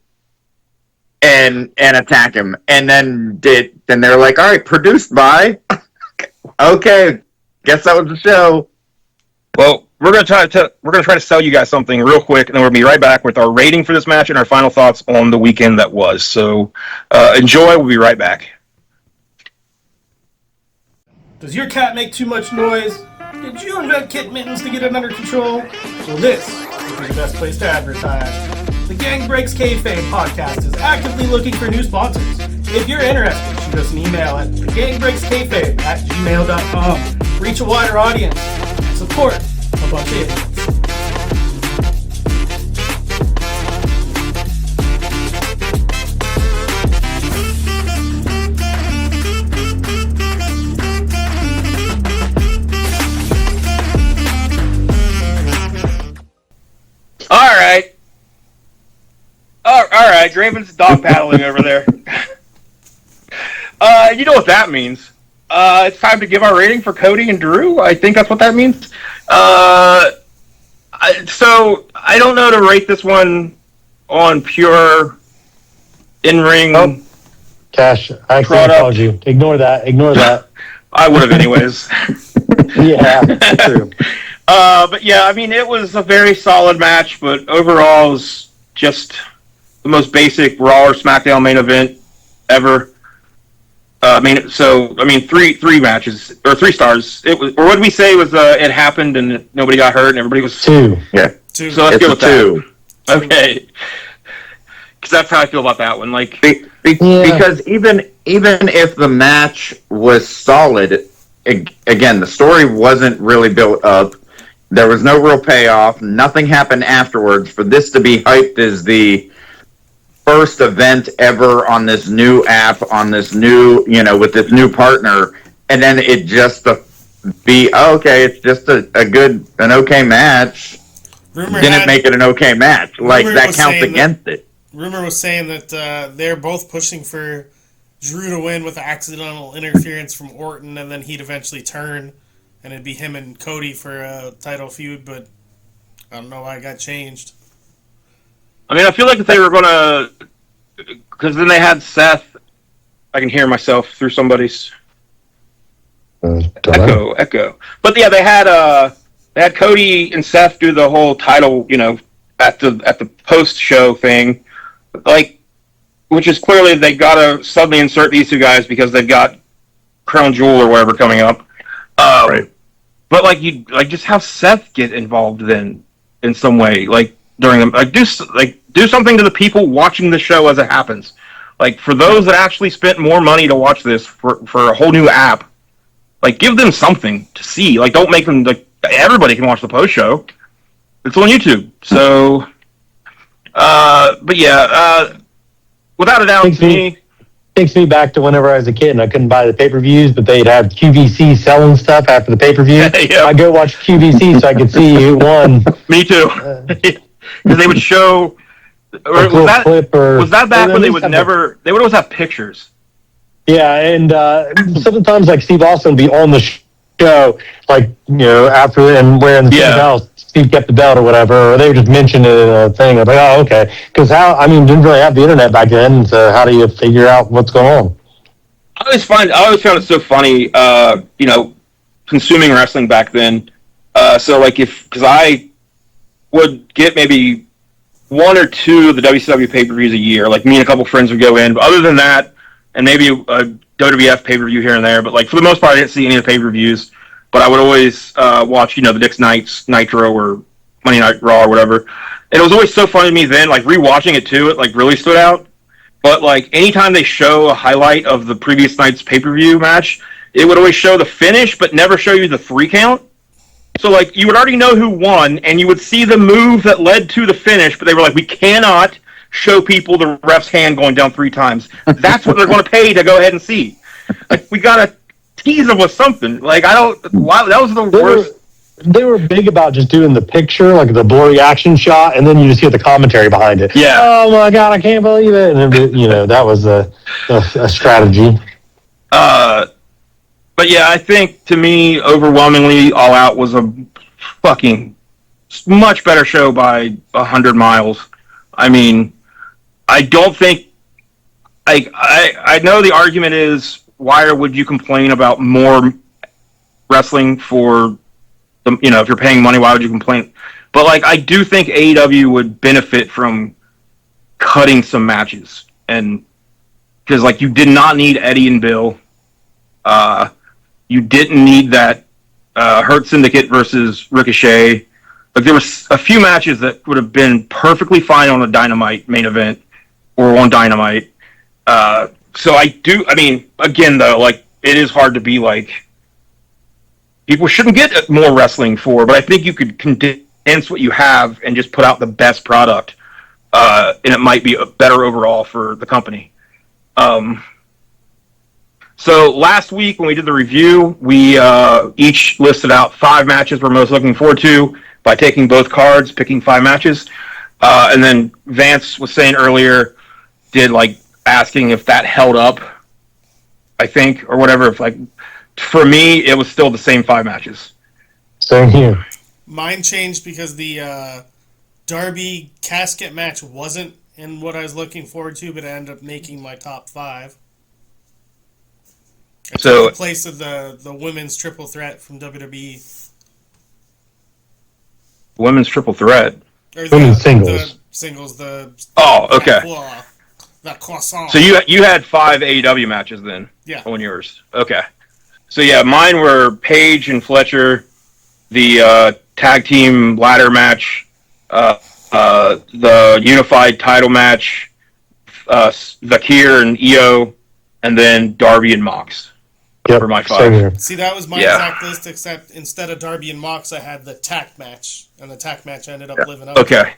and attack him? And then they're like, all right, produced by. Okay, guess that was the show. Well, we're going to try to sell you guys something real quick, and then we'll be right back with our rating for this match and our final thoughts on the weekend that was. So enjoy. We'll be right back. Does your cat make too much noise? Did you invent kit mittens to get it under control? Well, this would be the best place to advertise. The Gang Breaks Kayfabe podcast is actively looking for new sponsors. If you're interested, shoot us an email at thegangbreakskayfabe@gmail.com. Reach a wider audience and support a bunch of idiots. All right, Draven's dog paddling over there. You know what that means. It's time to give our rating for Cody and Drew. I think that's what that means. So I don't know to rate this one on pure in-ring. Oh, Cash, I accidentally called you. Ignore that. I would have anyways. Yeah, true. But yeah, it was a very solid match, but overall it was just the most basic Raw or SmackDown main event ever. Three matches or 3 stars. It was, or what did we say was it happened and nobody got hurt and everybody was 2. Yeah, 2. So let's go with 2. That. Okay, because that's how I feel about that one. Because even if the match was solid, again, the story wasn't really built up. There was no real payoff. Nothing happened afterwards. For this to be hyped as the first event ever on this new app, on this new, with this new partner, and then it just it's just an okay match. Didn't make it an okay match. Like, that counts against it. Rumor was saying that they're both pushing for Drew to win with accidental interference from Orton, and then he'd eventually turn, and it'd be him and Cody for a title feud, but I don't know why it got changed. I mean, I feel like if they were going to... Because then they had Seth... I can hear myself through somebody's... Echo. But yeah, they had Cody and Seth do the whole title, at the post-show thing. Like, which is clearly they gotta suddenly insert these two guys because they've got Crown Jewel or whatever coming up. Right. But just have Seth get involved then in some way, like during them, do something to the people watching the show as it happens. Like, for those that actually spent more money to watch this for a whole new app, like, give them something to see. Like, don't make them everybody can watch the post show. It's on YouTube. So, but yeah. Without a doubt, takes me back to whenever I was a kid and I couldn't buy the pay-per-views, but they'd have QVC selling stuff after the pay-per-view. Yeah. I'd go watch QVC so I could see who won. Me too. Because they would show... was that back when they would always have pictures? Yeah, and sometimes, like, Steve Austin would be on the show, like, after and wearing the belt. Steve kept the belt or whatever, or they would just mention it in a thing. I'm like, oh, okay. Because didn't really have the internet back then, so how do you figure out what's going on? I always found it so funny, consuming wrestling back then. Because I would get maybe one or two of the WCW pay-per-views a year. Like, me and a couple friends would go in. But other than that, and maybe a WWF pay-per-view here and there, but, like, for the most part, I didn't see any of the pay-per-views. But I would always watch, the Dick's Nights, Nitro, or Monday Night Raw, or whatever. And it was always so funny to me then, like, rewatching it too, it, like, really stood out. But, like, anytime they show a highlight of the previous night's pay-per-view match, it would always show the finish, but never show you the 3 count. So, like, you would already know who won, and you would see the move that led to the finish, but they were like, we cannot show people the ref's hand going down 3 times. That's what they're going to pay to go ahead and see. Like, we got to tease them with something. Like, that was the worst. They were big about just doing the picture, like the blurry action shot, and then you just hear the commentary behind it. Yeah. Oh my God, I can't believe it. And that was a strategy. But yeah, I think, to me, overwhelmingly, All Out was a fucking much better show by 100 miles. I mean, I don't think... I know the argument is, why would you complain about more wrestling for... if you're paying money, why would you complain? But, like, I do think AEW would benefit from cutting some matches. And... because, like, you did not need Eddie and Bill. You didn't need that Hurt Syndicate versus Ricochet. Like, there was a few matches that would have been perfectly fine on a Dynamite main event or on Dynamite. So again, though, like, it is hard to be like, people shouldn't get more wrestling for, but I think you could condense what you have and just put out the best product, and it might be better overall for the company. So last week when we did the review, we each listed out 5 matches we're most looking forward to by taking both cards, picking 5 matches. And then Vance was saying earlier, asking if that held up, I think, or whatever. If, like, for me, it was still the same 5 matches. Same here. Mine changed because the Darby casket match wasn't in what I was looking forward to, but it ended up making my top 5. So, in place of the women's triple threat from WWE. Women's triple threat? Or women's singles. The singles, okay. The croissant. So you had 5 AEW matches then? Yeah. On yours. Okay. So yeah, mine were Paige and Fletcher, the tag team ladder match, the unified title match, Zakir and Io, and then Darby and Mox. For my 5. See, that was my exact list, except instead of Darby and Mox, I had the TAC match, and the TAC match ended up living up. Okay.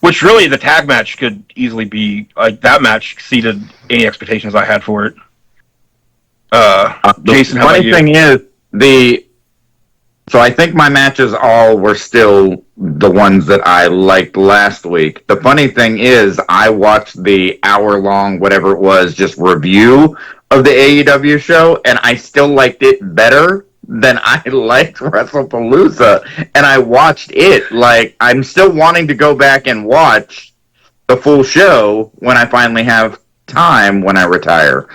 Which really, the tag match could easily be like that match exceeded any expectations I had for it. Jason, The how about funny you? thing is so I think my matches all were still the ones that I liked last week. The funny thing is, I watched the hour-long, whatever it was, just review of the AEW show, and I still liked it better than I liked Wrestlepalooza, and I watched it. Like, I'm still wanting to go back and watch the full show when I finally have time when I retire.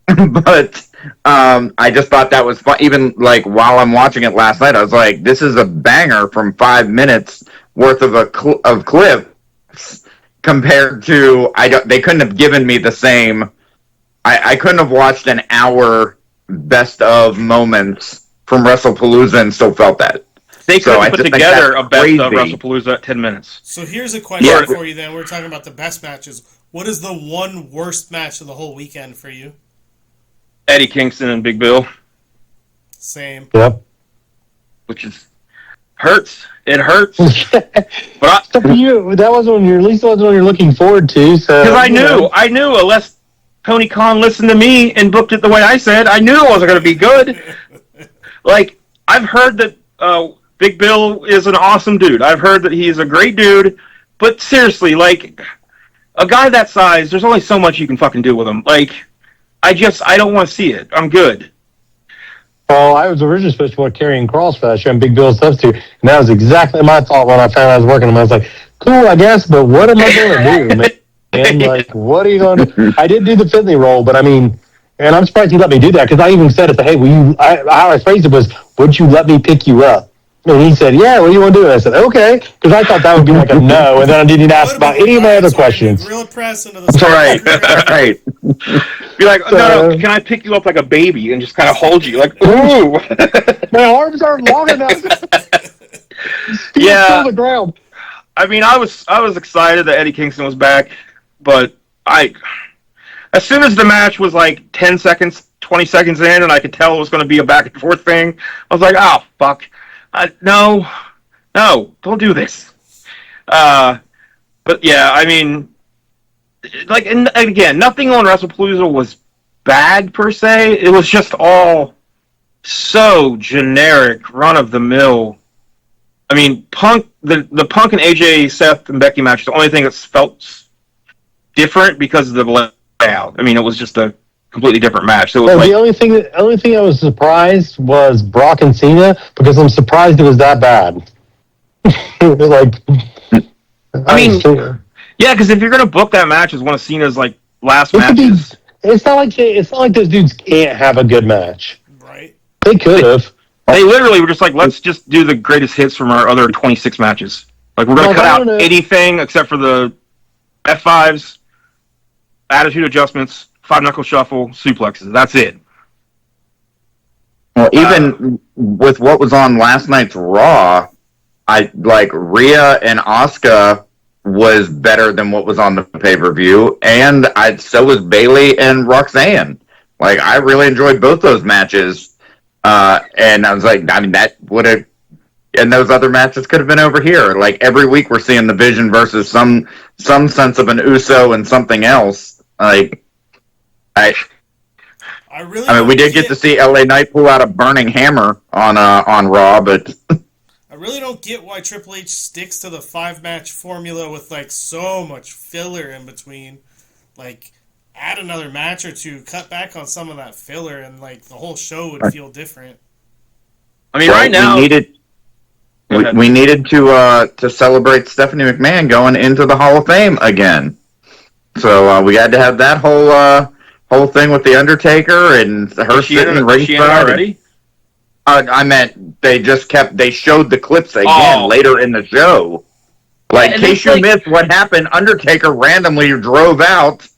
But I just thought that was fun. Even like while I'm watching it last night, I was like, "This is a banger from 5 minutes worth of of clips compared to They couldn't have given me the same. I couldn't have watched an hour best of moments from Wrestlepalooza and still felt that. They So I couldn't put just think together that's a best of crazy. WrestlePalooza at 10 minutes. So here's a question Yeah. for you. Then we're talking about the best matches. What is the one worst match of the whole weekend for you? Eddie Kingston and Big Bill, Same. Yep. which is hurts. It hurts. But So for you, that was one you're at least wasn't one you're looking forward to. So because you know. I knew unless Tony Khan listened to me and booked it the way I said, I knew it wasn't going to be good. Like, I've heard that Big Bill is an awesome dude. I've heard that he's a great dude. But seriously, like, a guy that size, there's only so much you can fucking do with him. Like, I don't want to see it. I'm good. Well, I was originally supposed to work carrying cross fashion and Big Bill's substitute, and that was exactly my thought when I found out I was working him. I was like, cool, I guess, but what am I going to do, man? And like, what are you going to do? I did do the Finley roll, but I mean, and I'm surprised you let me do that because I even said it to, hey, how I phrased it was, would you let me pick you up? And he said, yeah, what do you want to do? And I said, okay, because I thought that would be like a no, and then I didn't ask about any of my other questions. Grill press into the That's right. Right. Be like, no, can I pick you up like a baby and just kind of hold you? Like, ooh. My arms aren't long enough. Yeah. On the ground. I mean, I was excited that Eddie Kingston was back, but as soon as the match was like 10 seconds, 20 seconds in, and I could tell it was going to be a back and forth thing, I was like, oh, fuck. No, don't do this. But yeah, I mean, like, and again, nothing on WrestlePalooza was bad per se. It was just all so generic, run of the mill. I mean, the Punk and AJ, Seth, and Becky match is the only thing that's felt different because of the layout. I mean, it was just a completely different match. So it was Well, like, the only thing I was surprised was Brock and Cena because I'm surprised it was that bad. Like, I mean, yeah, because if you're gonna book that match as one of Cena's like last it could be, matches, it's not like those dudes can't have a good match. Right. They could have. they literally were just like, let's just do the greatest hits from our other 26 matches. Like, we're gonna Well, cut I out don't know. anything except for the F5s, attitude adjustments, 5-knuckle shuffle, suplexes. That's it. Well, even with what was on last night's Raw, I like Rhea and Asuka was better than what was on the pay-per-view, and so was Bayley and Roxanne. Like, I really enjoyed both those matches, and I was like, I mean, that would have, and those other matches could have been over here. Like, every week we're seeing the Vision versus some sense of an Uso and something else. Like, I mean, we did get to see LA Knight pull out a burning hammer on Raw, but I really don't get why Triple H sticks to the 5-match formula with like so much filler in between. Like, add another match or two, cut back on some of that filler, and like the whole show would feel different. I mean, right now, we needed to celebrate Stephanie McMahon going into the Hall of Fame again. So we had to have that whole thing with the Undertaker and her sitting ringside already. I meant they showed the clips again later in the show. Like, in case you missed what happened, Undertaker randomly drove out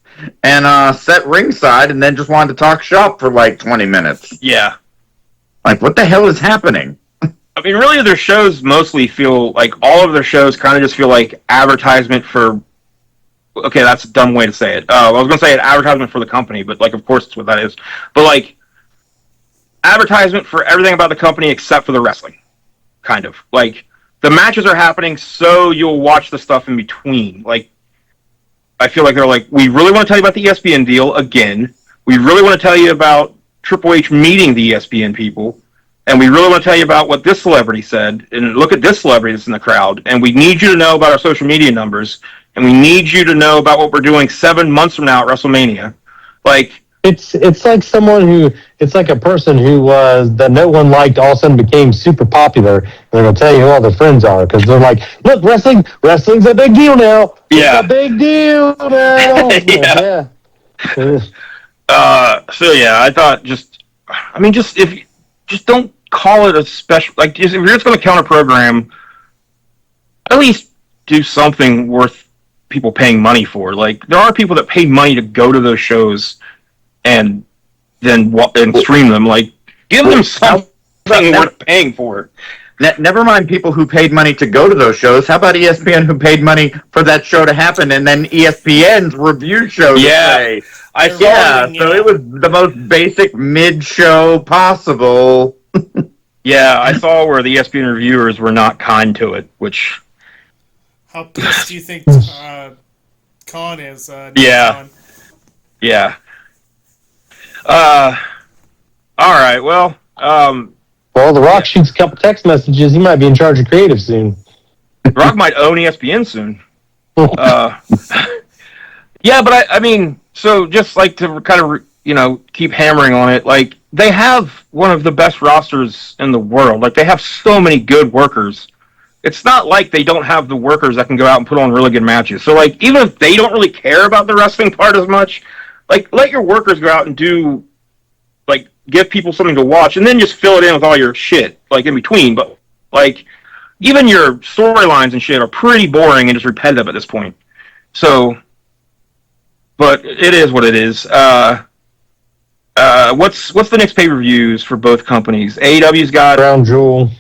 and sat ringside and then just wanted to talk shop for like 20 minutes. Yeah. Like, what the hell is happening? I mean, really, their shows mostly feel like all of their shows kind of just feel like advertisement for. Okay, that's a dumb way to say it. I was going to say an advertisement for the company, but like, of course, it's what that is. But like, advertisement for everything about the company except for the wrestling, kind of like. the matches are happening, so you'll watch the stuff in between. Like, I feel like they're like, we really want to tell you about the ESPN deal again. We really want to tell you about Triple H meeting the ESPN people. And we really want to tell you about what this celebrity said. And look at this celebrity that's in the crowd. And we need you to know about our social media numbers. And we need you to know about what we're doing 7 months from now at WrestleMania. Like, it's like someone who, it's like a person who was that no one liked, all of a sudden became super popular. And they're gonna tell you who all their friends are because they're like, look, wrestling's a big deal now. Yeah. It's a big deal now. Yeah. So yeah, I thought just don't call it a special. Like, if you're just going to counter program, at least do something worth people paying money for. Like, there are people that pay money to go to those shows and then stream them. Like, give them something worth paying for. Never mind people who paid money to go to those shows. How about ESPN who paid money for that show to happen, and then ESPN's review show to play? So it was the most basic mid-show possible. Yeah, I saw where the ESPN reviewers were not kind to it, which... How pissed do you think Khan is? Yeah. Khan? Yeah. All right, well... Well, The Rock shoots a couple text messages. He might be in charge of creative soon. Rock might own ESPN soon. Yeah, but I mean, so just like to kind of, keep hammering on it, like, they have one of the best rosters in the world. Like, they have so many good workers. It's not like they don't have the workers that can go out and put on really good matches. So, like, even if they don't really care about the wrestling part as much, like, let your workers go out and do, like, give people something to watch, and then just fill it in with all your shit, like, in between. But, like, even your storylines and shit are pretty boring and just repetitive at this point. So, but it is what it is. What's the next pay-per-views for both companies? AEW's got Crown Jewel.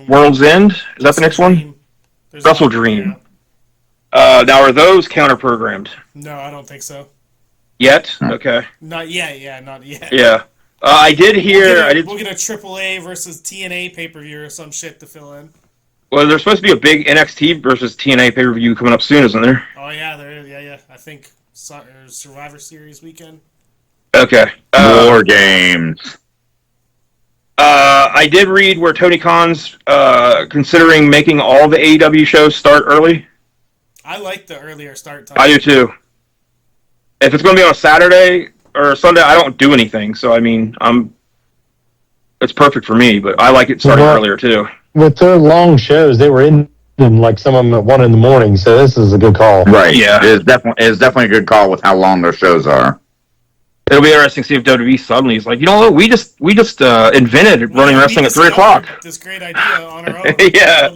World's End. Is that the next one? Wrestle Dream. Now, are those counter-programmed? No, I don't think so. Yet? Okay. Not yet. Yeah, not yet. Yeah. I did hear... We'll get a AAA versus TNA pay-per-view or some shit to fill in. Well, there's supposed to be a big NXT versus TNA pay-per-view coming up soon, isn't there? Oh, yeah, there is. Yeah. I think Survivor Series weekend. Okay. War Games. I did read where Tony Khan's considering making all the AEW shows start early. I like the earlier start time. I do too. If it's going to be on a Saturday or Sunday, I don't do anything. So, I mean, it's perfect for me, but I like it starting earlier too. With their long shows, they were in like some of them at 1 a.m, so this is a good call. Right. Yeah. It's definitely a good call with how long their shows are. It'll be interesting to see if WWE suddenly is like, you know what, we just invented running wrestling at 3 o'clock. This great idea on our own. Yeah.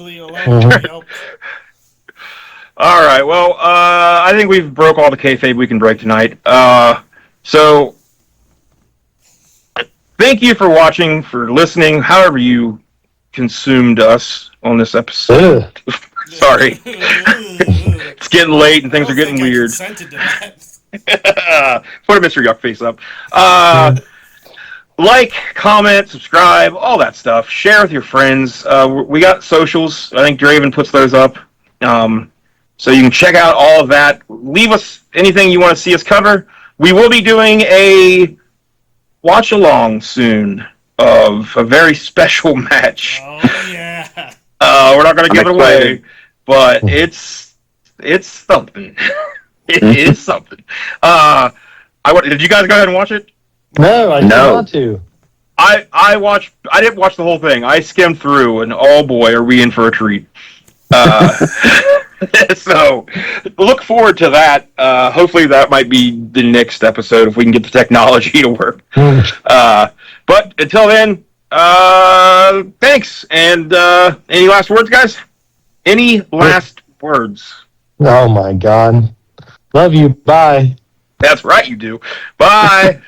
All right. Well, I think we've broke all the kayfabe we can break tonight. So thank you for watching, for listening, however you consumed us on this episode. Sorry. It's getting late and things are getting weird. Put a Mr. Yuck face up. Like, comment, subscribe, all that stuff. Share with your friends. We got socials. I think Draven puts those up. So you can check out all of that. Leave us anything you want to see us cover. We will be doing a watch-along soon of a very special match. Oh, yeah. We're not going to give it away, but it's something. It is something. Did you guys go ahead and watch it? No, I didn't want to. I didn't watch the whole thing. I skimmed through, and oh boy, are we in for a treat. So look forward to that. Hopefully that might be the next episode if we can get the technology to work. But until then, thanks. And any last words, guys? Any last words? Oh my God. Love you. Bye. That's right, you do. Bye.